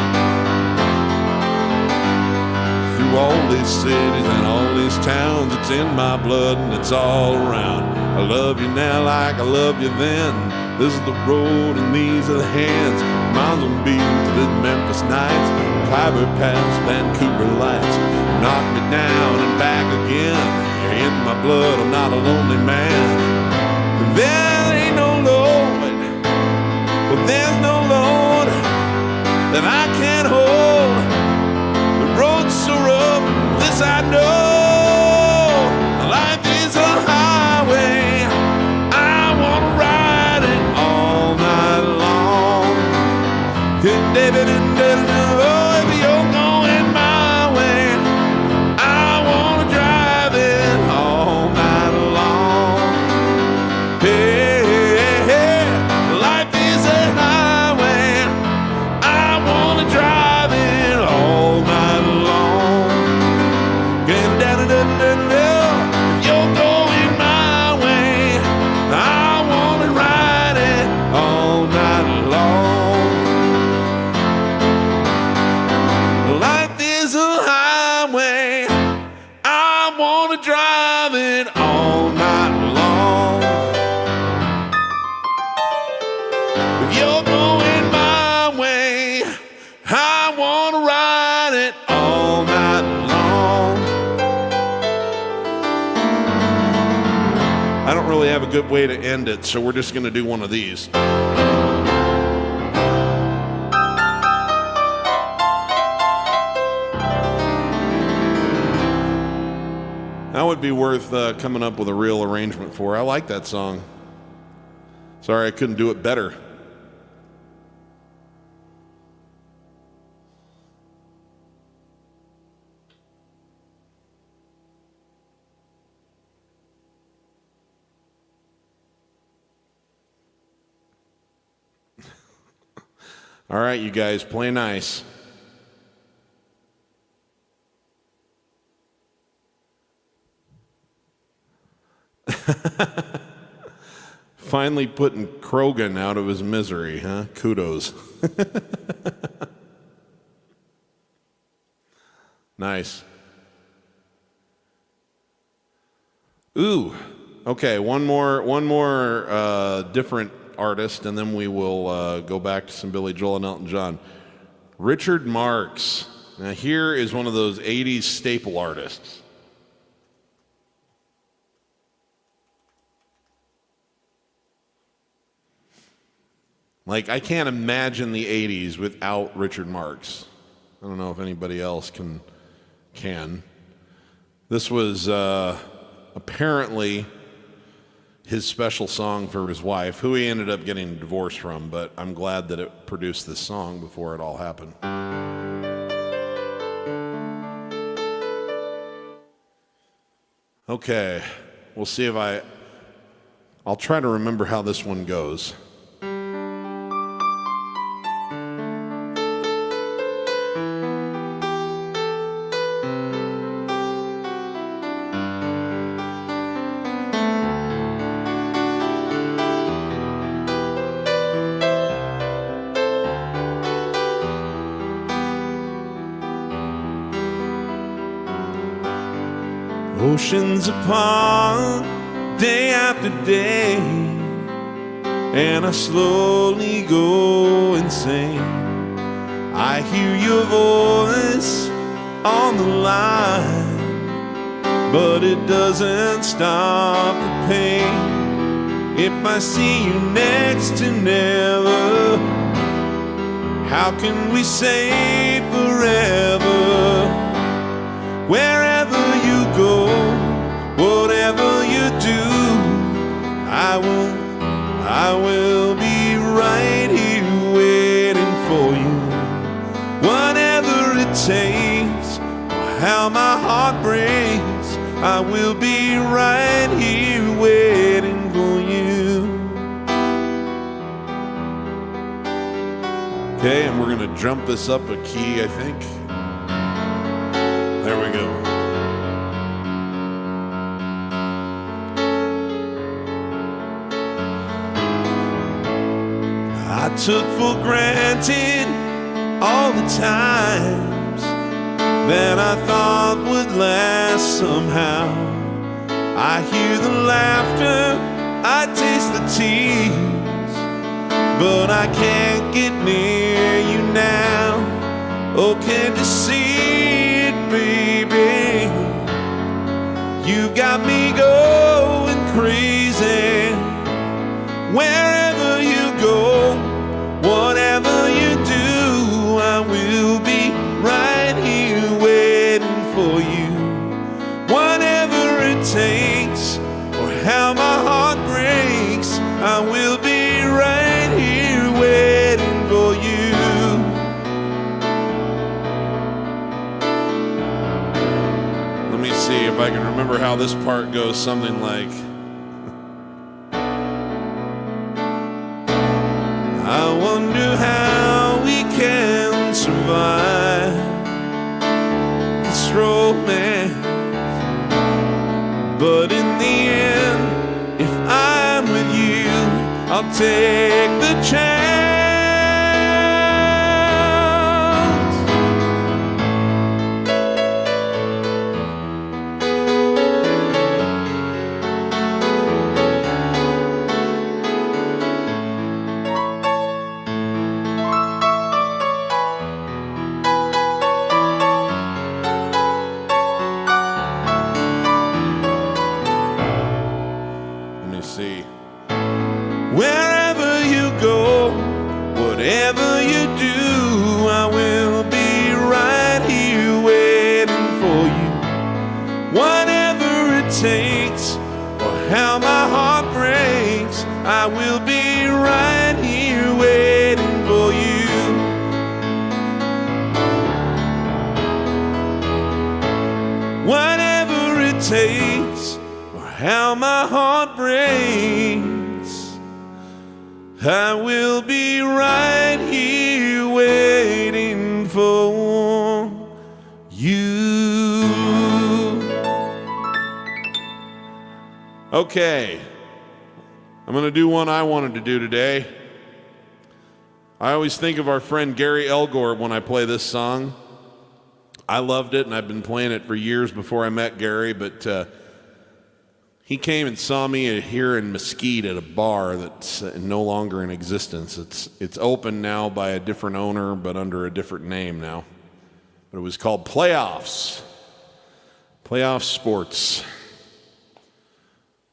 Through all these cities and all these towns, it's in my blood and it's all around. I love you now like I loved you then. This is the road and these are the hands. Miles on beat to the Memphis nights. Clyburn past Vancouver lights. Knock me down and back again. You're in my blood, I'm not a lonely man. There ain't no Lord, well there's no Lord that I can't hold. The road's so rough, this I know. Life is a highway, I wanna ride it all night long. Oh, if you're going my way, I wanna drive it all night long. Hey, hey, hey, life is a highway, I wanna drive it all night long. Get down and if you're going my way, I wanna ride it all night long. Life is a highway, I wanna drive it all night long. If you're going my way, I wanna ride it all night long. I don't really have a good way to end it, so we're just gonna do one of these. That would be worth coming up with a real arrangement for. I like that song. Sorry I couldn't do it better. All right, you guys, play nice. Finally putting Krogan out of his misery, huh? Kudos. Nice. Ooh, okay, one more different artist, and then we will go back to some Billy Joel and Elton John. Richard Marx. Now here is one of those 80s staple artists. Like, I can't imagine the 80s without Richard Marx. I don't know if anybody else can. This was apparently his special song for his wife, who he ended up getting divorced from, but I'm glad that it produced this song before it all happened. Okay, we'll see if I'll try to remember how this one goes. Oceans apart, day after day, and I slowly go insane. I hear your voice on the line, but it doesn't stop the pain. If I see you next to never, how can we say forever? Wherever you go, whatever you do, I will be right here with I will be right here waiting for you. Okay, and we're gonna jump this up a key, I think. There we go. I took for granted all the times that I thought would last somehow. I hear the laughter, I taste the tears, but I can't get near you now. Oh, can't you see it, baby? You've got me going crazy. Wherever you go, whatever you do, I will be right here waiting for you. Whatever it takes, or how my heart breaks, I will be right here waiting for you. Let me see if I can remember how this part goes. Something like, I wonder how we can survive this romance, but in the end, if I'm with you, I'll take the chance. Wherever you go, whatever you do, I will be right here waiting for you. Whatever it takes, or how my heart breaks, I will be right here waiting for you. Whatever it takes, or how my heart breaks, I will be right here waiting for you. Okay, I'm going to do one I wanted to do today. I always think of our friend Gary Elgort when I play this song. I loved it, and I've been playing it for years before I met Gary, but he came and saw me here in Mesquite at a bar that's no longer in existence. It's open now by a different owner, but under a different name now. But it was called Playoffs Sports.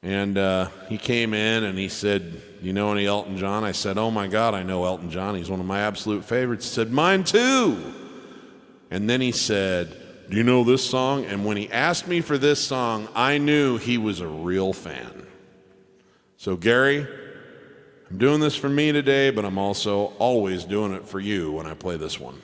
And he came in and he said, "You know any Elton John?" I said, "Oh my God, I know Elton John. He's one of my absolute favorites." He said, "Mine too." And then he said, "Do you know this song?" And when he asked me for this song, I knew he was a real fan. So Gary, I'm doing this for me today, but I'm also always doing it for you when I play this one.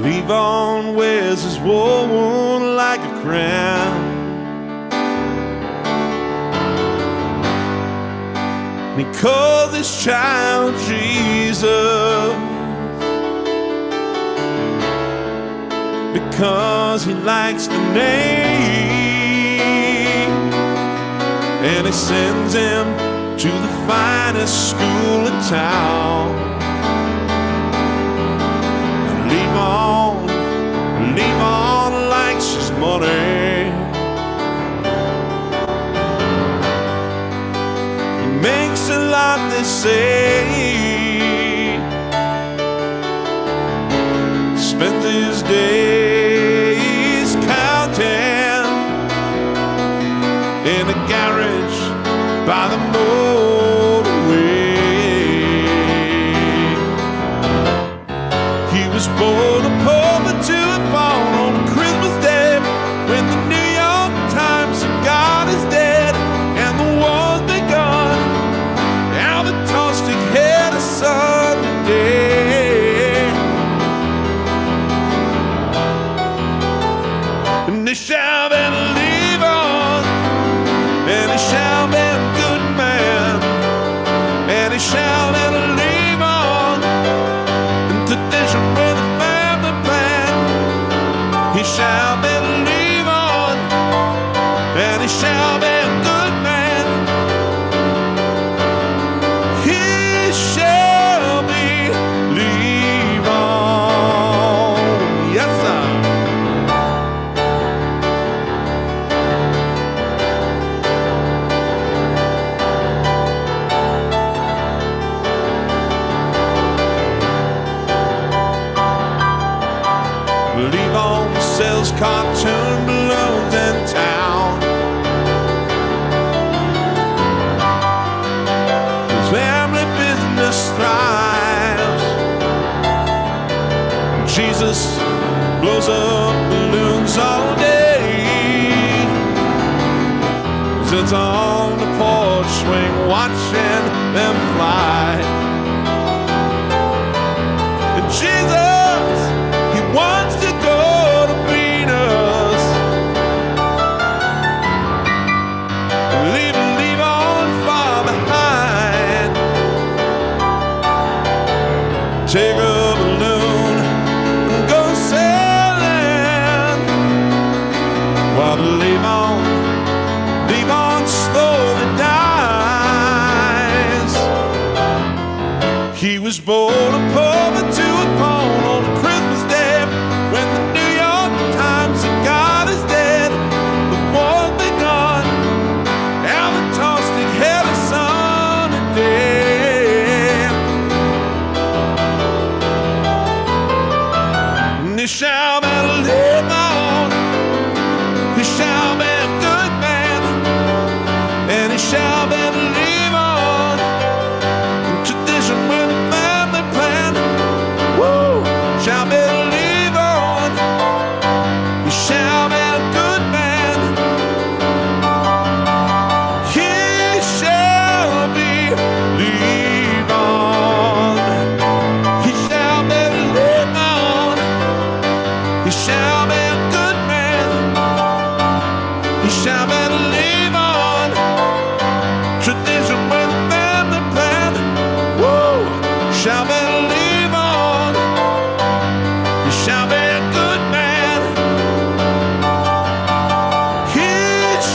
Levon wears his wool like a crown, and he calls his child Jesus, because he likes the name, and he sends him to the finest school in town. Levon likes his money. He makes a lot, they say. Spends his days counting in a garage by the motorway. He was born a poor but to a born on Christmas Day, when the New York Times cartoon balloons in town. His family business thrives. Jesus blows up balloons all day. Sits on the porch swing watching them fly. And Jesus, he wants to go to Venus. Leave on far behind. Take a balloon and go sailing while leave on slowly dies. He was born a poet to a poem on Christmas Day when the New York Times said God is dead. The war's begun. Now the toasted head of sunny day. And he shall better live on. He shall be a good man. And he shall better live on. Tradition with a family plan. Woo! Shall better live on. He shall be a good man. He shall be live on. He shall better live on. He shall be a good man. He shall better live on. Tradition with a family plan. Woo! Shall better live on. He shall be a good man. He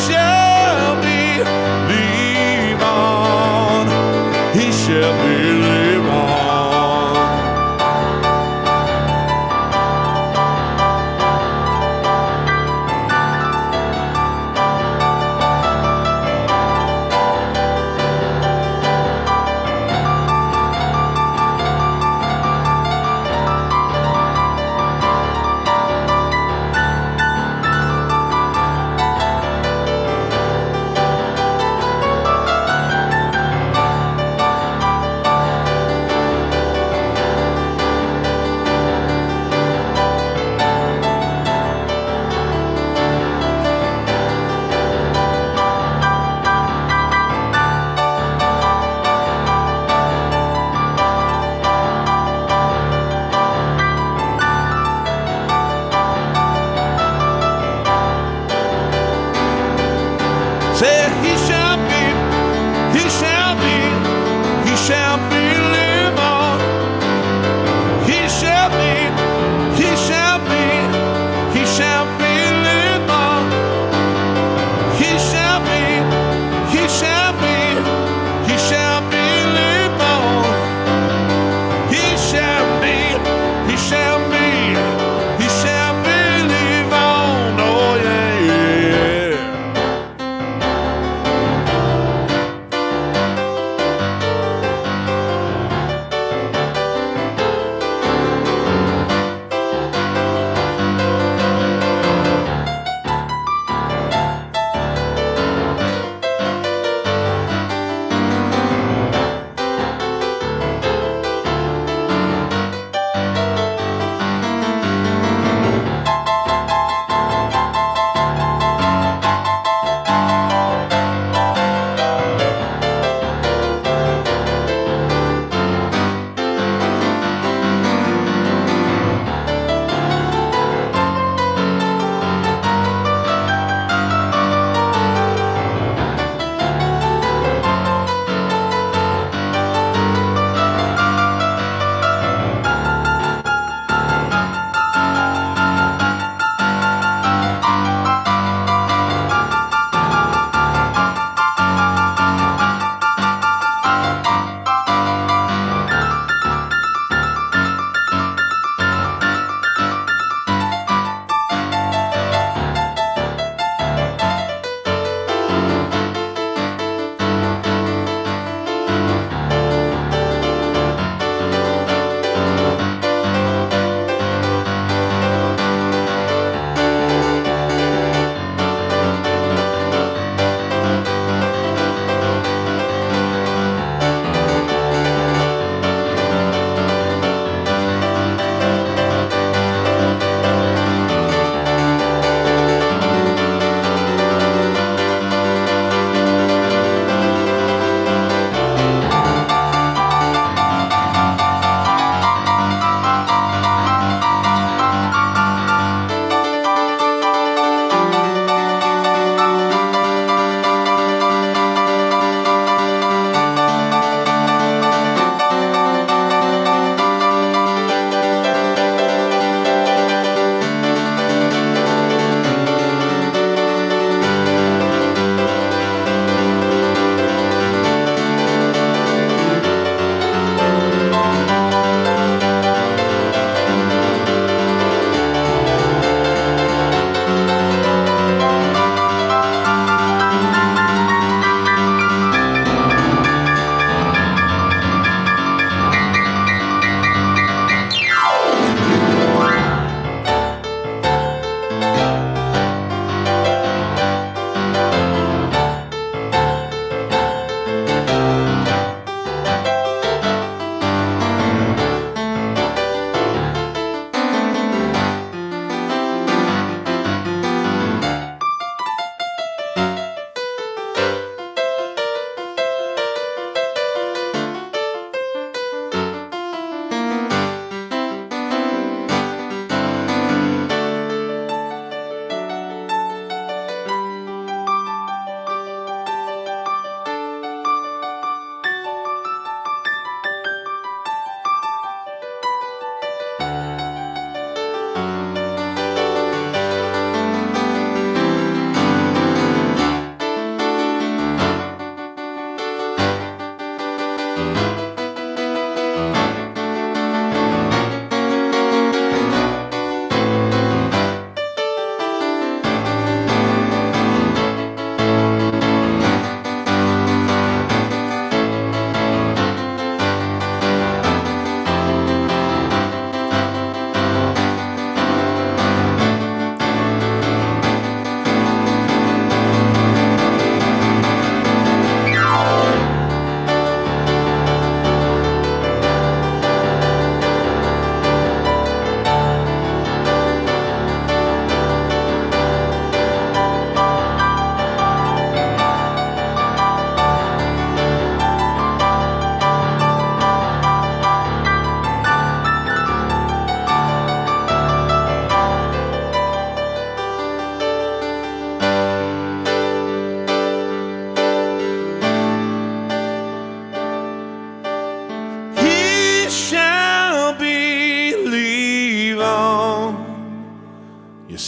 shall be live on. He shall be live on.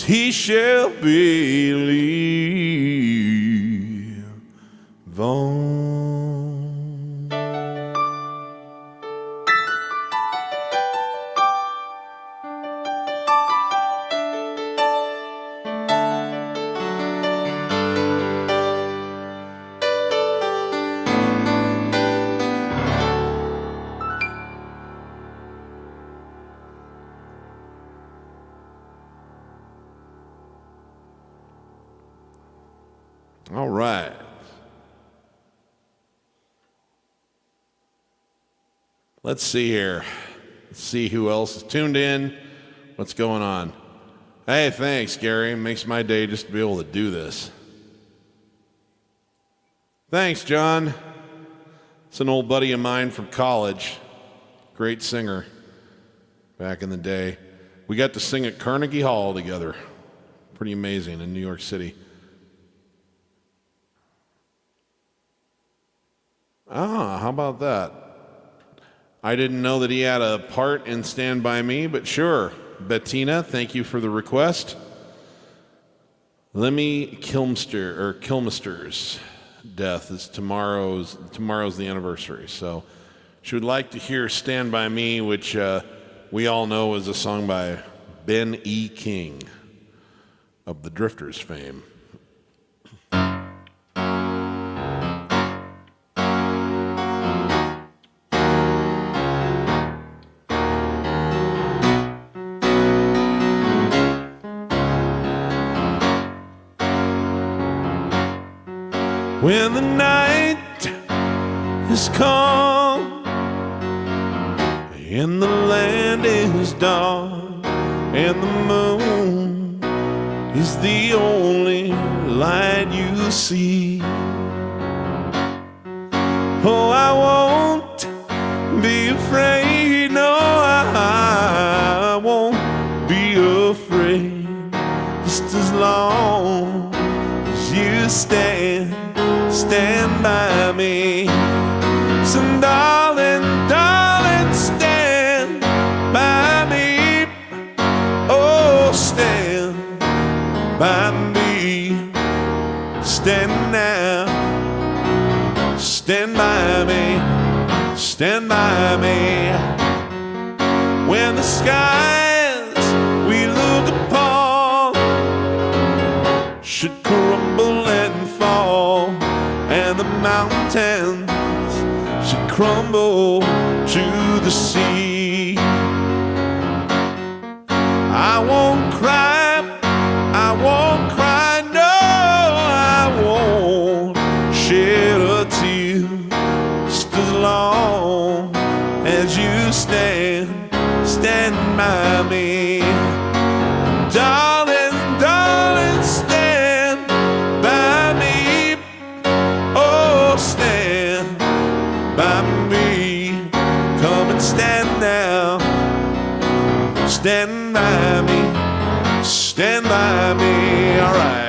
He shall believe on. All right. Let's see here. Let's see who else is tuned in. What's going on? Hey, thanks, Gary. It makes my day just to be able to do this. Thanks, John. It's an old buddy of mine from college. Great singer back in the day. We got to sing at Carnegie Hall together. Pretty amazing in New York City. Ah, how about that? I didn't know that he had a part in Stand By Me, but sure. Bettina, thank you for the request. Lemmy Kilmister's death is tomorrow's the anniversary. So she would like to hear Stand By Me, which we all know is a song by Ben E. King of the Drifters fame. When the night is calm and the land is dark and the moon is the only light you see, oh, I won't be afraid, no, I won't be afraid, just as long as you stand by me. So darling, darling, stand by me. Oh, stand by me. Stand now. Stand by me. Stand by me. When the skies we look upon should crumble and fall, and the mountains should crumble to the sea, I won't cry, no, I won't shed a tear, just as long as you stand by me. Darling, darling, stand by me. Oh, stand by me. Come and stand now. Stand by me. Stand by me. All right.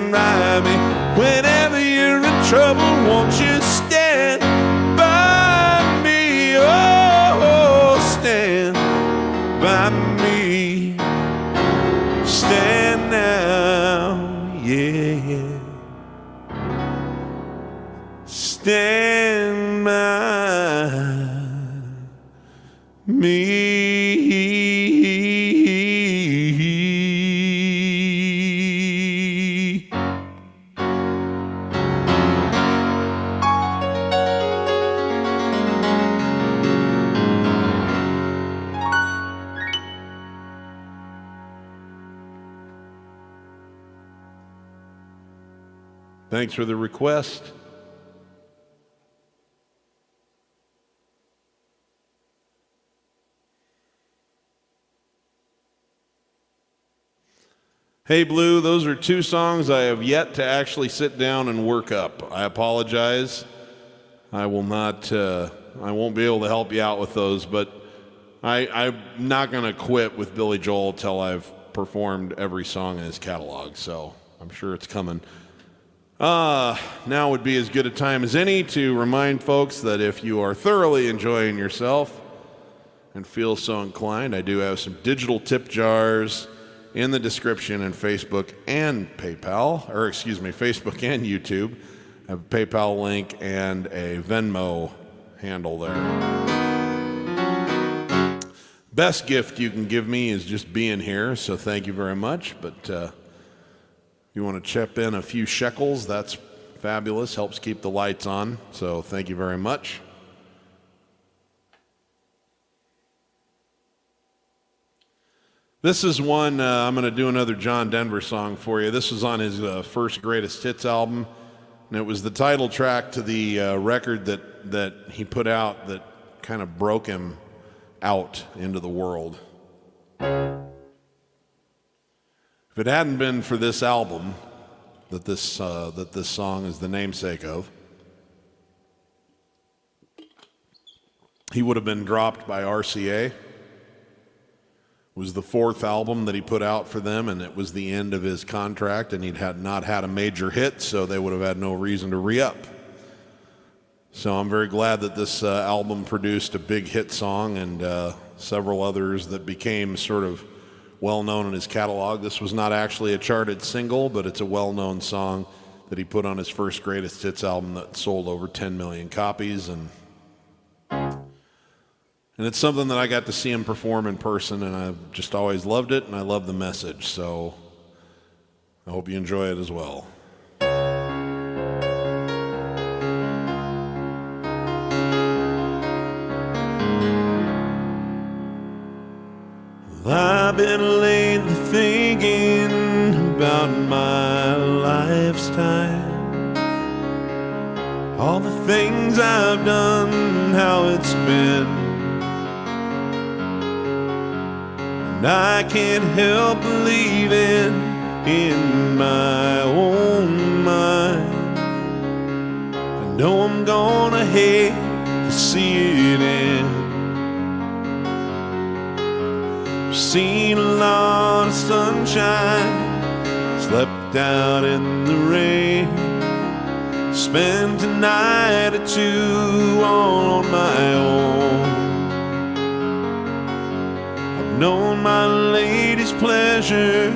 stand by me. Whenever you're in trouble, won't you stand by me? Oh, stand by me. Stand now, yeah. Stand by me. Thanks for the request. Hey Blue, those are two songs I have yet to actually sit down and work up. I apologize. I won't be able to help you out with those, but I'm not going to quit with Billy Joel till I've performed every song in his catalog, so I'm sure it's coming. Now would be as good a time as any to remind folks that if you are thoroughly enjoying yourself and feel so inclined, I do have some digital tip jars in the description in Facebook and PayPal, or excuse me, Facebook and YouTube. I have a PayPal link and a Venmo handle there. Best gift you can give me is just being here, so thank you very much. But if you want to chip in a few shekels, that's fabulous, helps keep the lights on, so thank you very much. This is one, I'm going to do another John Denver song for you. This was on his first Greatest Hits album, and it was the title track to the record that he put out that kind of broke him out into the world. If it hadn't been for this album that this song is the namesake of, he would have been dropped by RCA. It was the fourth album that he put out for them, and it was the end of his contract, and he'd not had a major hit, so they would have had no reason to re-up. So I'm very glad that this album produced a big hit song and several others that became sort of well-known in his catalog. This was not actually a charted single, but it's a well-known song that he put on his first Greatest Hits album that sold over 10 million copies, and it's something that I got to see him perform in person, and I've just always loved it, and I love the message, so I hope you enjoy it as well. I've been lately thinking about my life's time, all the things I've done, how it's been. And I can't help believing in my own mind. I know I'm gonna hate to see it end. I've seen a lot of sunshine, slept out in the rain, spent a night or two all on my own. Known my lady's pleasures,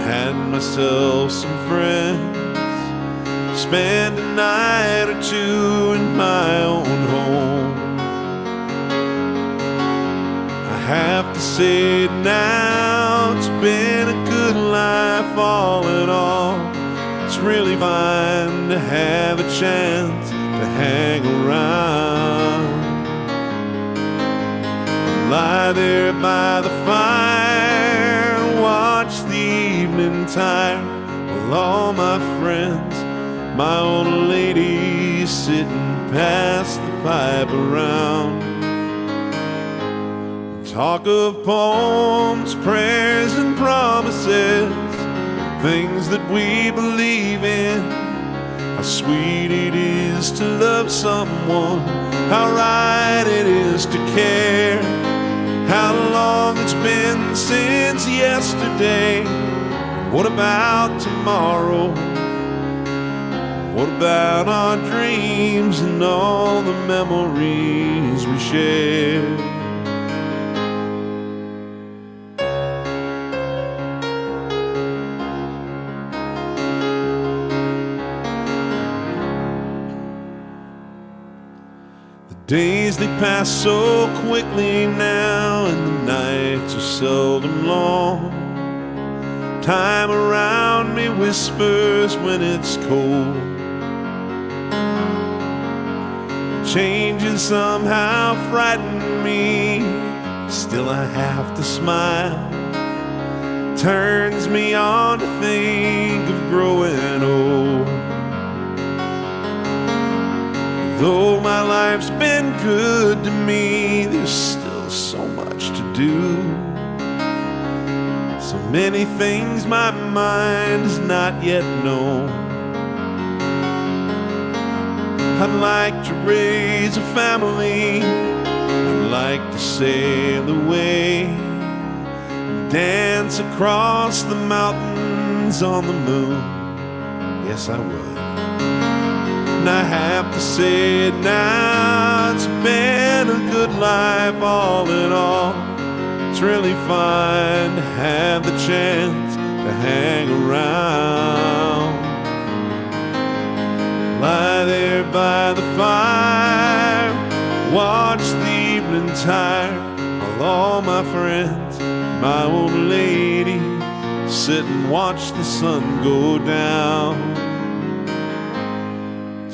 had myself some friends, spent a night or two in my own home. I have to say it now, it's been a good life all in all. It's really fine to have a chance to hang around, lie there by the fire, watch the evening tide, while all my friends, my old lady, sitting past the pipe around. Talk of poems, prayers and promises, things that we believe in. How sweet it is to love someone, how right it is to care. How long it's been since yesterday, and What about tomorrow? What about our dreams and all the memories we shared? The days they pass so quickly now, and the nights are seldom long. Time around me whispers when it's cold. Changes somehow frighten me, still I have to smile. Turns me on to think of growing old. Though my life's been good to me, there's still so much to do. So many things my mind has not yet known. I'd like to raise a family, I'd like to sail away and dance across the mountains on the moon. Yes, I would. And I have to say it now, it's been a good life all in all. It's really fun to have the chance to hang around. Lie there by the fire, watch the evening tide, while all my friends, my old lady, sit and watch the sun go down.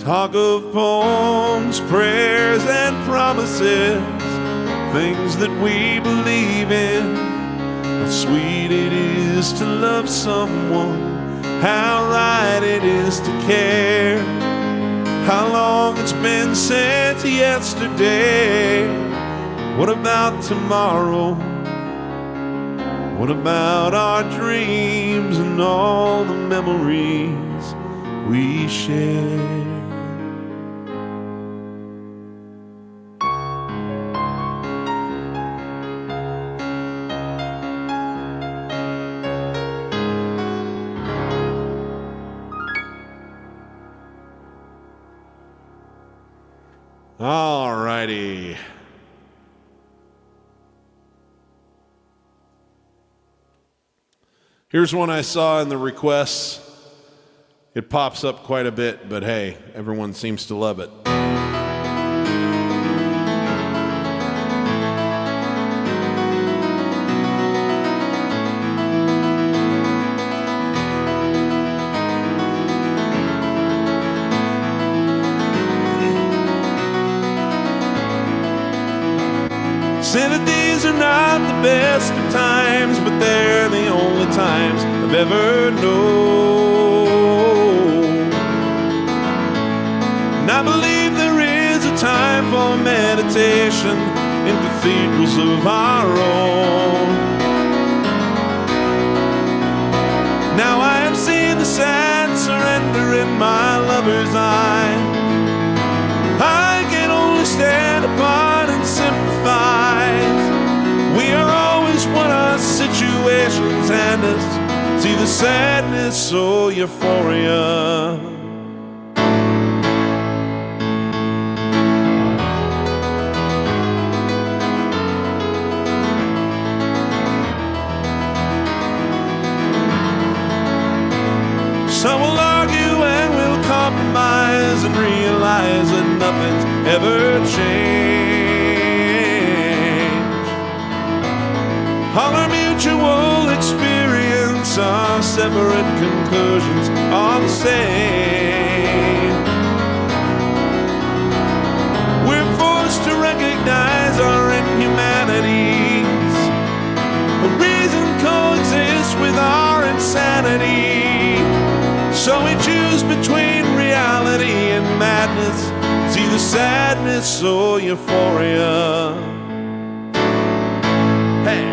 Talk of poems, prayers, and promises, things that we believe in. How sweet it is to love someone, how right it is to care. How long it's been since yesterday. What about tomorrow? What about our dreams and all the memories we share? All righty. Here's one I saw in the requests. It pops up quite a bit, but hey, everyone seems to love it. Said days are not the best of times, but they're the only times I've ever known. And I believe there is a time for meditation in cathedrals of our own. Now I have seen the sad surrender in my lover's eyes. I can only stand apart and sympathize. We are always one of situations and us see the sadness, so euphoria. Some will argue and we'll compromise and realize that nothing's ever changed. All our mutual experience, our separate conclusions are the same. We're forced to recognize our inhumanities. A reason coexists with our insanity. So we choose between reality and madness. See the sadness or euphoria. Hey.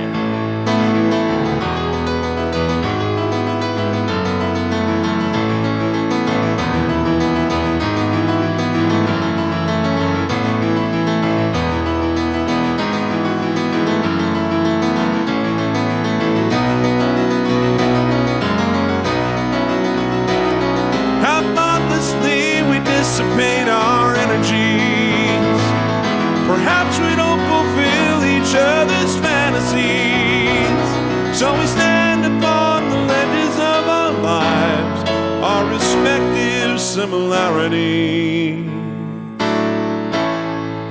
polarity.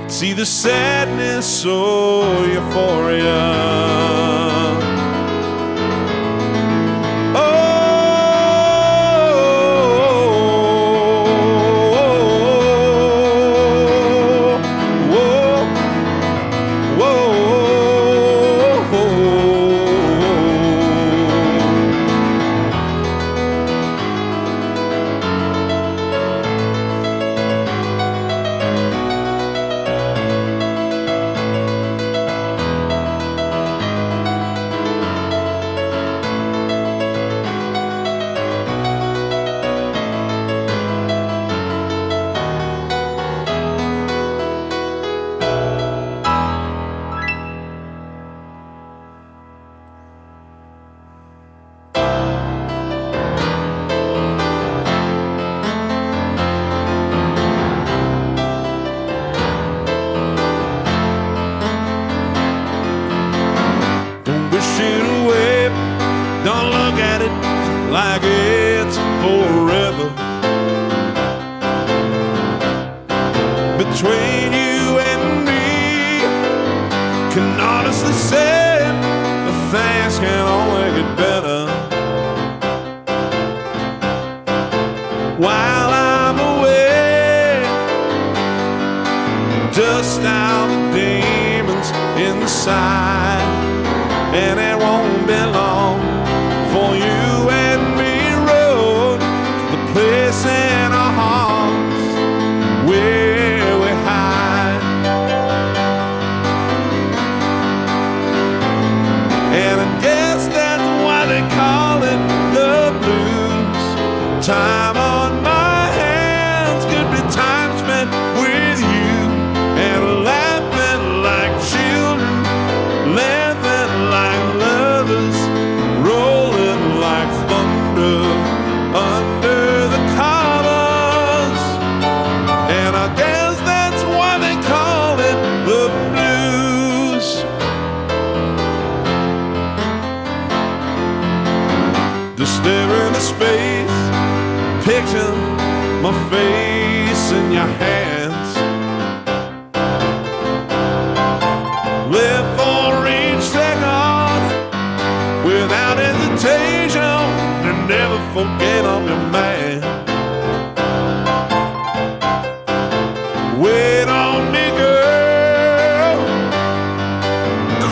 It's either sadness or euphoria. Don't look at it like it's forever. Between you and me, can honestly say the things can only get better. While I'm away, dust out the demons inside, and it won't be long for you and me road to the place in our hearts where we hide. And I guess that's why they call it the blues. Time on my hands could be time spent with you and laughing like children, laughing like lovers, rolling like thunder under the covers. And I guess that's why they call it the blues. Just stare into space, picture my face in your hands. Live for each second without hesitation, and never forget I'm your man. Wait on me, girl,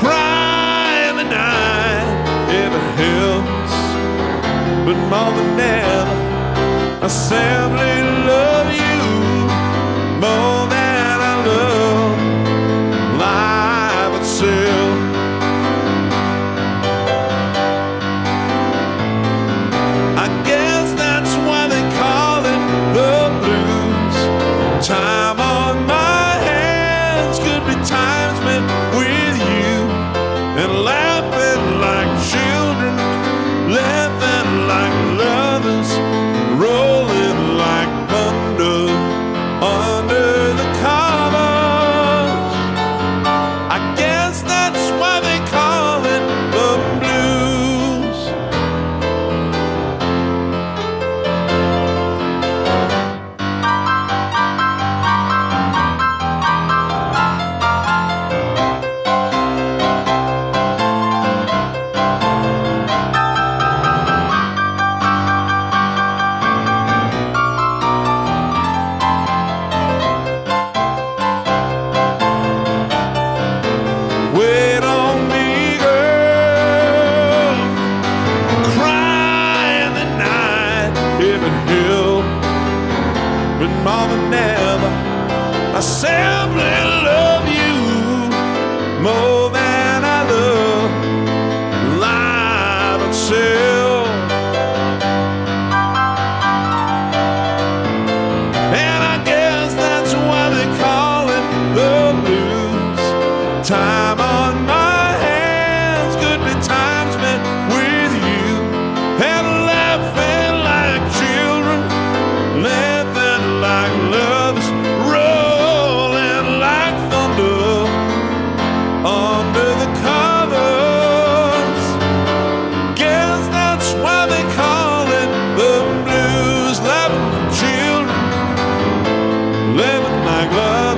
cry in the night if it helps, but more than ever I simply love you more than I love life itself. I guess that's why they call it the blues. Time on my hands could be time spent with you and laughing like children, laughing like lovers, rolling like thunder under the covers. I guess that's why they call it the blues. Wait on me, girl, cry in the night if it helps, but more than ever I simply love you more than I love life itself. And I guess that's why they call it the blues. Time on my hands could be time spent with you and laughing like children, laughing like lovers, rolling like thunder under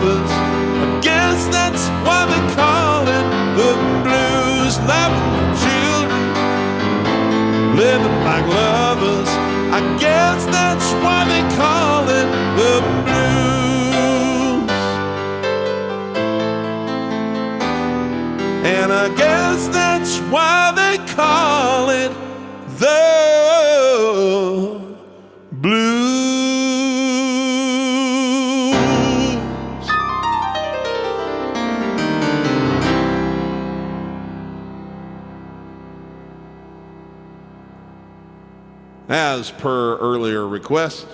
lovers. I guess that's why they call it the blues. Loving the children, living like lovers. I guess that's why they call it the blues. And I guess that's why they call it the blues. As per earlier request,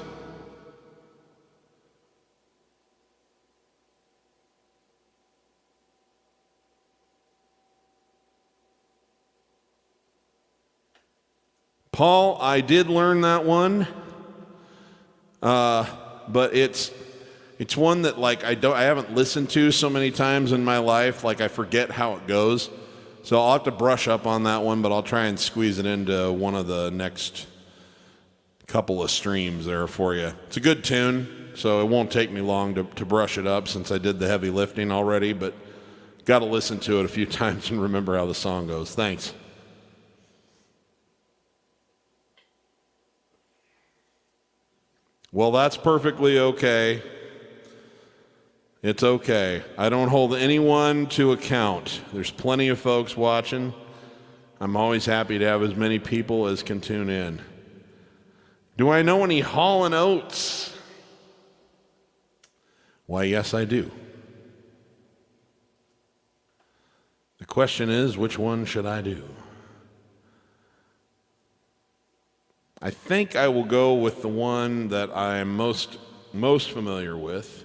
Paul, I did learn that one, but it's one that like I haven't listened to so many times in my life, like I forget how it goes. So I'll have to brush up on that one, but I'll try and squeeze it into one of the next couple of streams there for you. It's a good tune, so it won't take me long to brush it up since I did the heavy lifting already, but got to listen to it a few times and remember how the song goes. Thanks. Well, that's perfectly okay. It's okay. I don't hold anyone to account. There's plenty of folks watching. I'm always happy to have as many people as can tune in. Do I know any Hall & Oates? Why, yes, I do. The question is, which one should I do? I think I will go with the one that I'm most familiar with,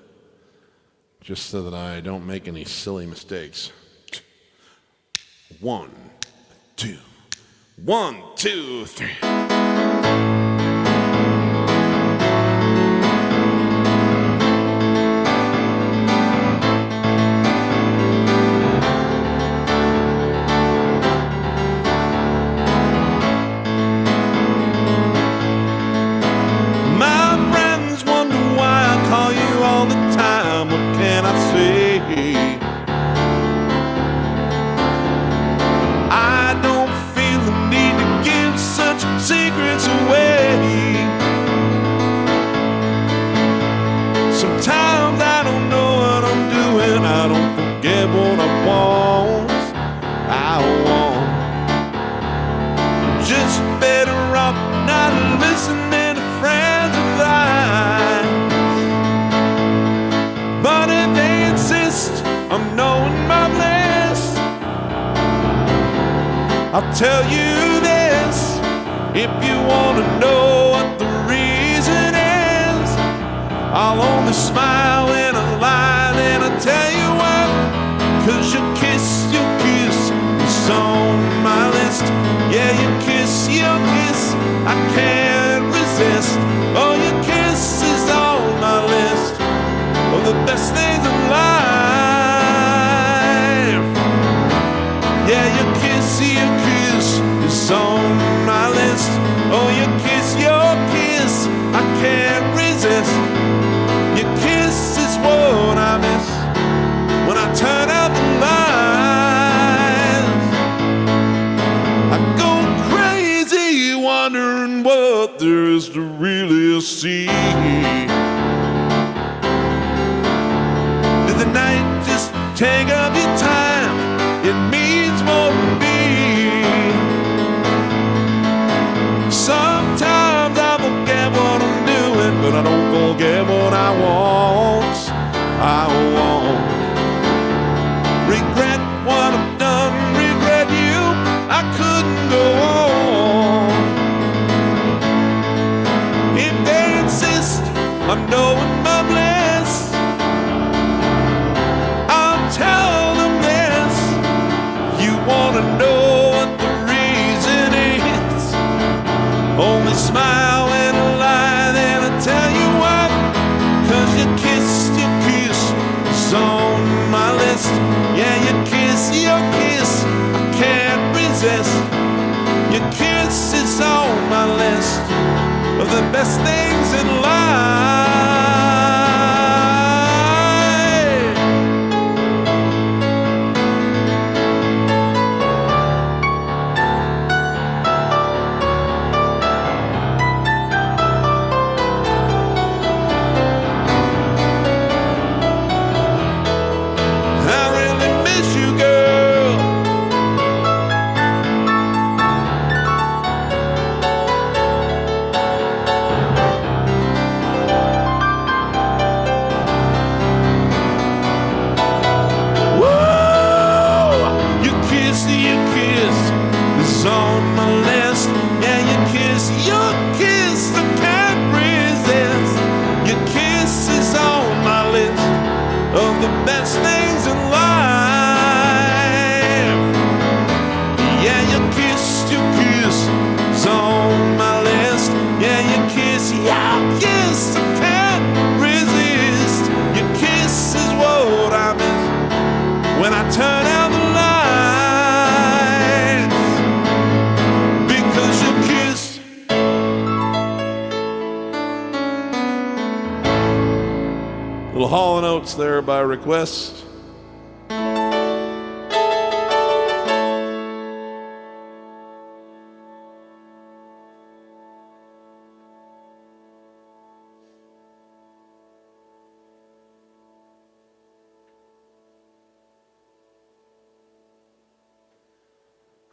just so that I don't make any silly mistakes. 1, 2, 1, 2, 3. Secrets away. Sometimes I don't know what I'm doing. I don't forget what I want. Just better off not listening to friends advice. But if they insist on knowing my bliss, I'll tell you this. If you want to know what the reason is, I'll only smile and a lie, then I'll tell you why. 'Cause your kiss is on my list. Yeah, your kiss, I can't resist. Oh, your kiss is on my list of the best things in life. Yeah, your kiss is on my list. Oh, your kiss, I can't resist. Your kiss is what I miss when I turn out the lights. I go crazy wondering what there is to really see. Did the night just take up your time? It means more to me. Sometimes I forget what I'm doing, but I don't forget what I want. Regret what I've done, regret you. I couldn't go on. If they insist on knowing my bliss, I'll tell them this. You wanna know what the reason is? Only smile and a lie, then I'll tell you why. 'Cause your kiss is on my list. Yeah, your kiss, I can't resist. Your kiss is on my list of the best things in life. the best things in life. Yeah, your kiss is on my list. Yeah, your kiss I can't resist. Your kiss is what I miss when I turn out the lights. Because your kiss. Little Hall & Oates there by request.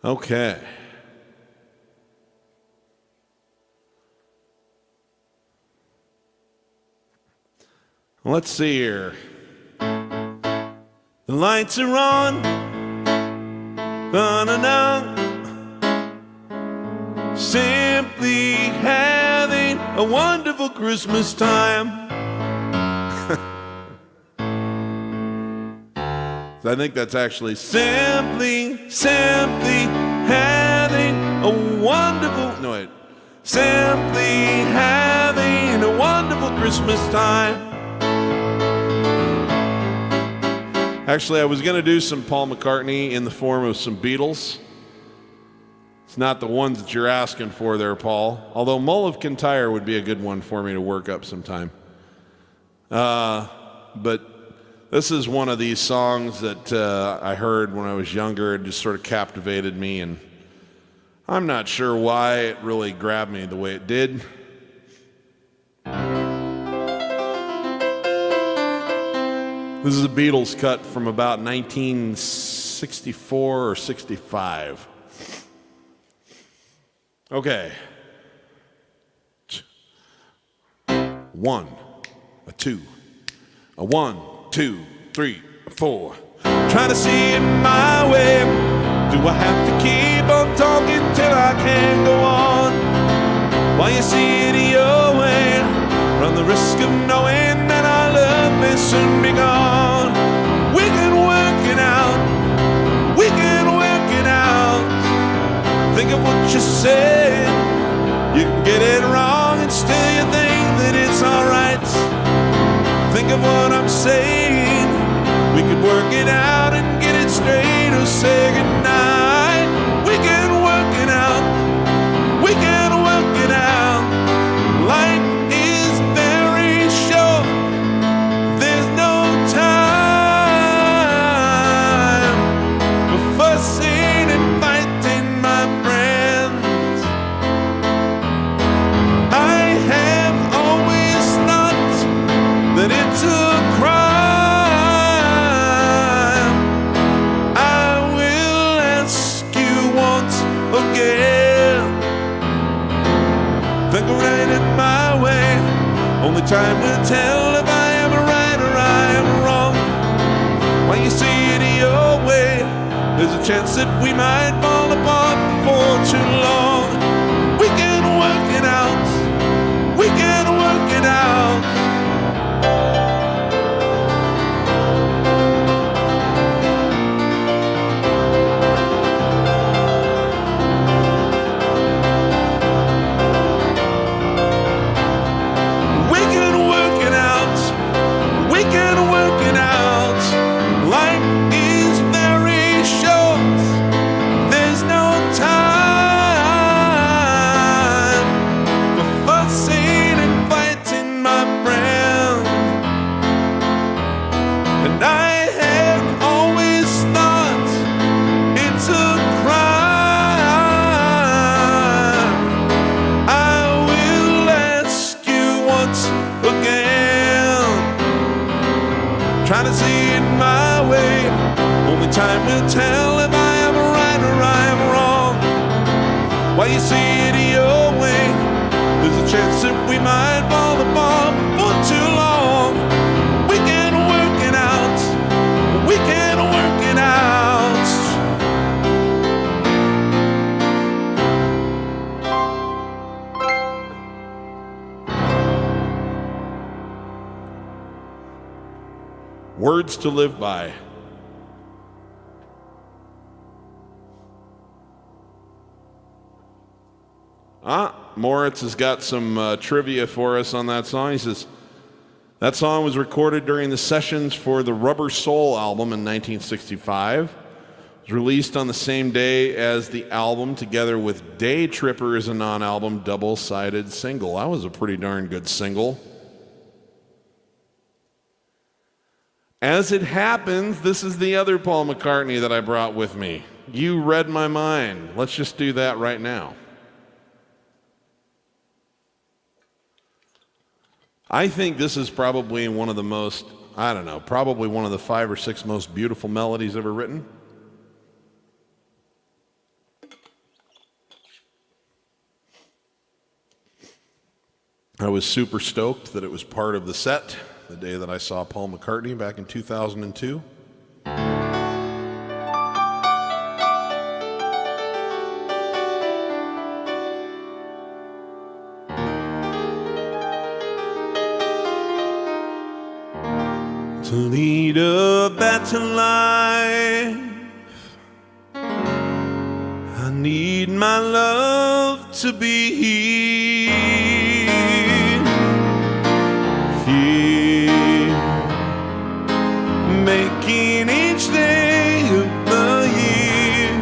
Okay. Let's see here. The lights are on, on and on. Simply having a wonderful Christmas time. I think that's actually simply having a wonderful, no wait, simply having a wonderful Christmas time. Actually, I was going to do some Paul McCartney in the form of some Beatles. It's not the ones that you're asking for there, Paul. Although Mull of Kintyre would be a good one for me to work up sometime. But this is one of these songs that I heard when I was younger. It just sort of captivated me, and I'm not sure why it really grabbed me the way it did. This is a Beatles cut from about 1964 or 65. Okay. 1, a 2, a 1, 2, 3, 4. Trying to see it my way. Do I have to keep on talking till I can't go on? While you see it your way, run the risk of knowing that our love may soon be gone. We can work it out. We can work it out. Think of what you said. You can get it wrong and still you think that it's alright. Think of what I'm saying. We could work it out and get it straight or say goodnight. We can work it out. We can work it out. Life is very short. There's no time for fussing and fighting, my friends. I have always thought that it's a crime. I will ask you once again. Think right in my way. Only time will tell if I am right or I am wrong. When you see it your way, there's a chance that we might fall apart before too long. We can work it out. We can work it out. We can work it out. We can work it out. Life is very short. There's no time for fussing and fighting, my friend. And I have always thought it's a crime. I will ask you once again. Trying to see it my way. Only time will tell if I am right or I am wrong. While you see it your way, there's a chance that we might fall apart for too long. We can work it out. We can work it out. Words to Live By. Moritz has got some trivia for us on that song. He says, that song was recorded during the sessions for the Rubber Soul album in 1965. It was released on the same day as the album, together with Day Tripper as a non-album double-sided single. That was a pretty darn good single. As it happens, this is the other Paul McCartney that I brought with me. You Read My Mind. Let's just do that right now. I think this is probably one of the most, probably one of the 5 or 6 most beautiful melodies ever written. I was super stoked that it was part of the set the day that I saw Paul McCartney back in 2002. To lead a better life, I need my love to be here, making each day of the year,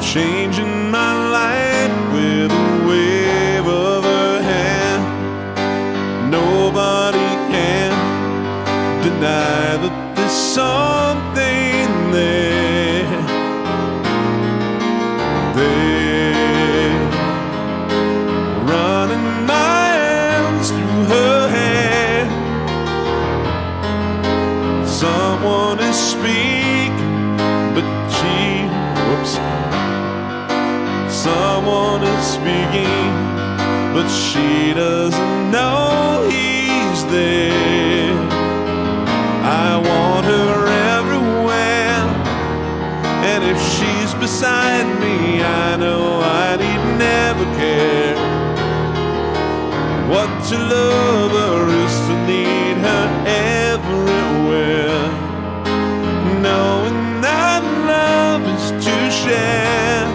changing my life with a wave of her hand. Nobody deny that there's something there, running my hands through her hair. Someone is speaking, but someone is speaking, but she doesn't know he's there. I want her everywhere, and if she's beside me, I know I need never care. What to love her is to need her everywhere, knowing that love is to share,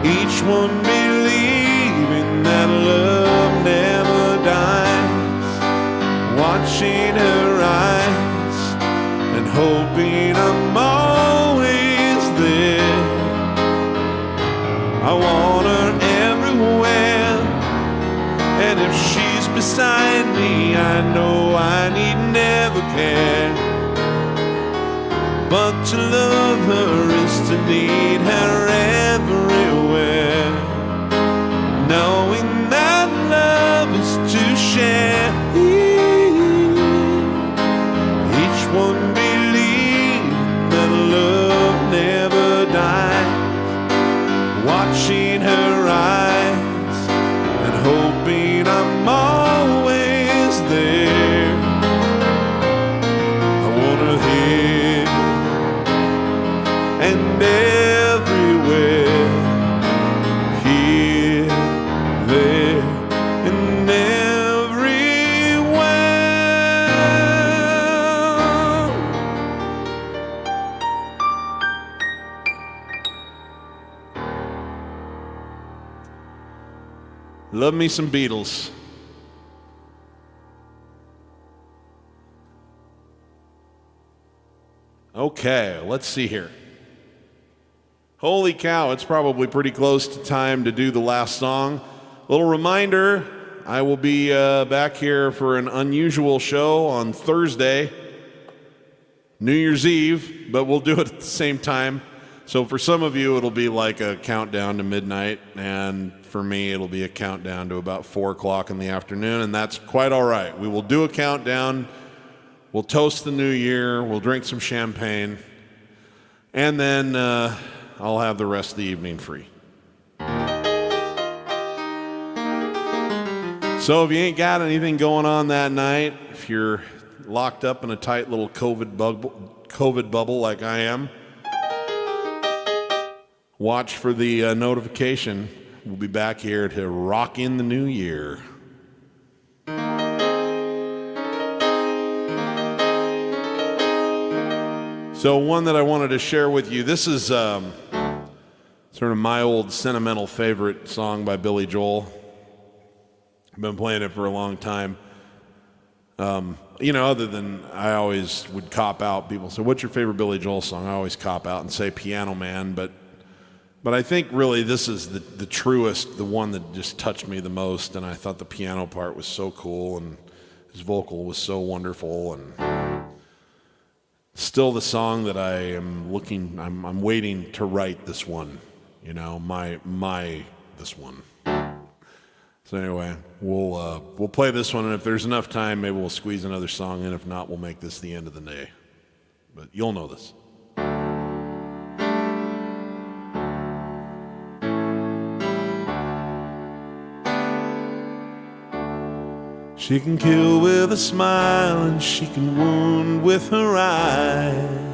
each one believing that love never dies, watching her eyes and hoping I'm always there. I want her everywhere, and if she's beside me, I know I need never care. But to love her is to need her everywhere, knowing that love is to share. One believe that love never dies, watching her eyes and hoping I'm always there. I want her here and everywhere, here, there, and love me some Beatles. Okay, let's see here. Holy cow, it's probably pretty close to time to do the last song. Little reminder, I will be back here for an unusual show on Thursday, New Year's Eve, but we'll do it at the same time. So for some of you, it'll be like a countdown to midnight, and for me, it'll be a countdown to about 4 o'clock in the afternoon, and that's quite all right. We will do a countdown. We'll toast the new year. We'll drink some champagne, and then I'll have the rest of the evening free. So if you ain't got anything going on that night, if you're locked up in a tight little COVID bubble like I am, watch for the notification. We'll be back here to rock in the new year. So one that I wanted to share with you, this is sort of my old sentimental favorite song by Billy Joel. I've been playing it for a long time. Other than I always would cop out, people say, what's your favorite Billy Joel song? I always cop out and say Piano Man, but I think really this is the truest, the one that just touched me the most, and I thought the piano part was so cool, and his vocal was so wonderful, and still the song that I'm waiting to write this one, this one. So anyway, we'll play this one, and if there's enough time, maybe we'll squeeze another song in. If not, we'll make this the end of the day. But you'll know this. She can kill with a smile and she can wound with her eyes.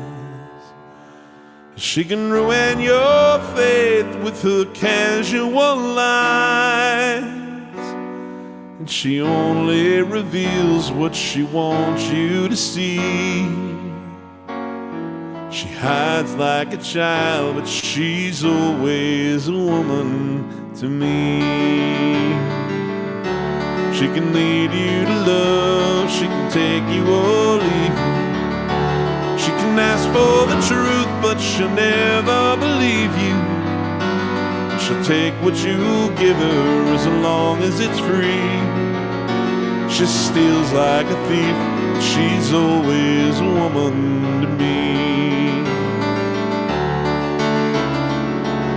She can ruin your faith with her casual lies. And she only reveals what she wants you to see. She hides like a child, but she's always a woman to me. She can lead you to love, she can take you or leave you. She can ask for the truth, but she'll never believe you. She'll take what you give her as long as it's free. She steals like a thief, but she's always a woman to me.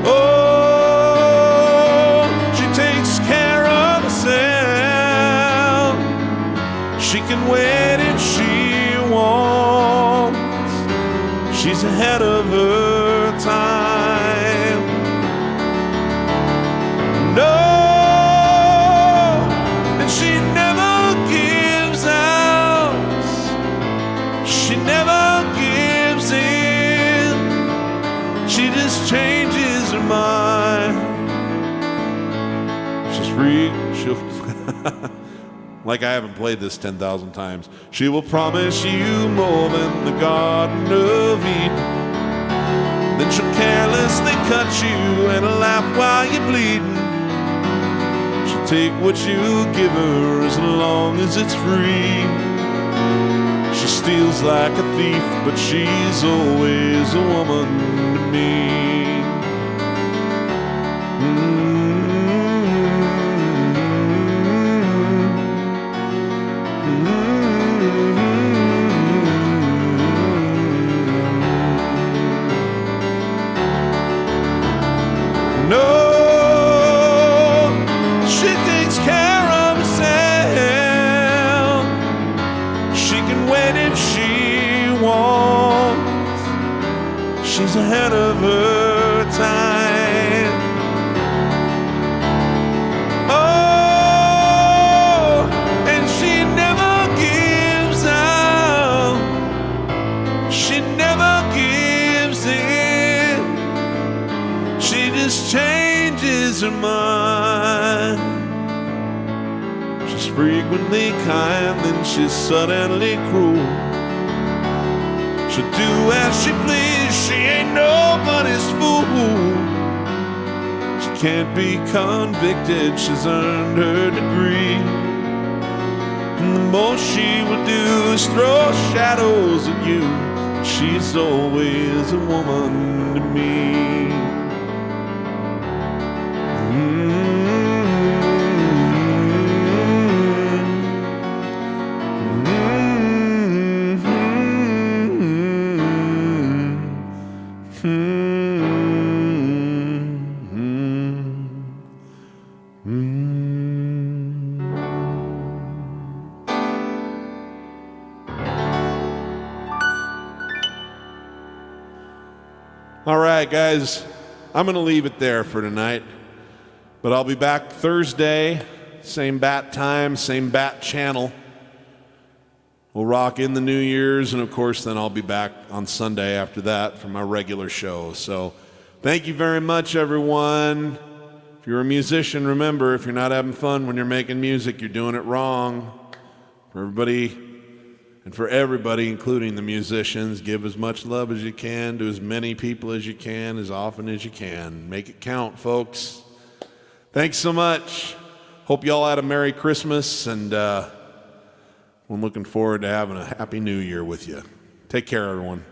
Oh, she takes care of herself. She can wait if she wants. She's ahead of her time. No, and she never gives out. She never gives in. She just changes her mind. She's free. She'll like I haven't played this 10,000 times. She will promise you more than the Garden of Eden. Then she'll carelessly cut you and laugh while you're bleeding. She'll take what you give her as long as it's free. She steals like a thief, but she's always a woman to me. She's ahead of her time. Oh, and she never gives out. She never gives in. She just changes her mind. She's frequently kind, then she's suddenly cruel. She'll do as she please, she ain't nobody's fool. She can't be convicted, she's earned her degree. And the most she will do is throw shadows at you. She's always a woman to me. All right, guys, I'm going to leave it there for tonight, but I'll be back Thursday, same bat time, same bat channel. We'll rock in the New Year's, and of course, then I'll be back on Sunday after that for my regular show. So thank you very much, everyone. If you're a musician, remember, if you're not having fun when you're making music, you're doing it wrong. For everybody And for everybody, including the musicians, give as much love as you can to as many people as you can, as often as you can. Make it count, folks. Thanks so much. Hope you all had a Merry Christmas, and I'm looking forward to having a Happy New Year with you. Take care, everyone.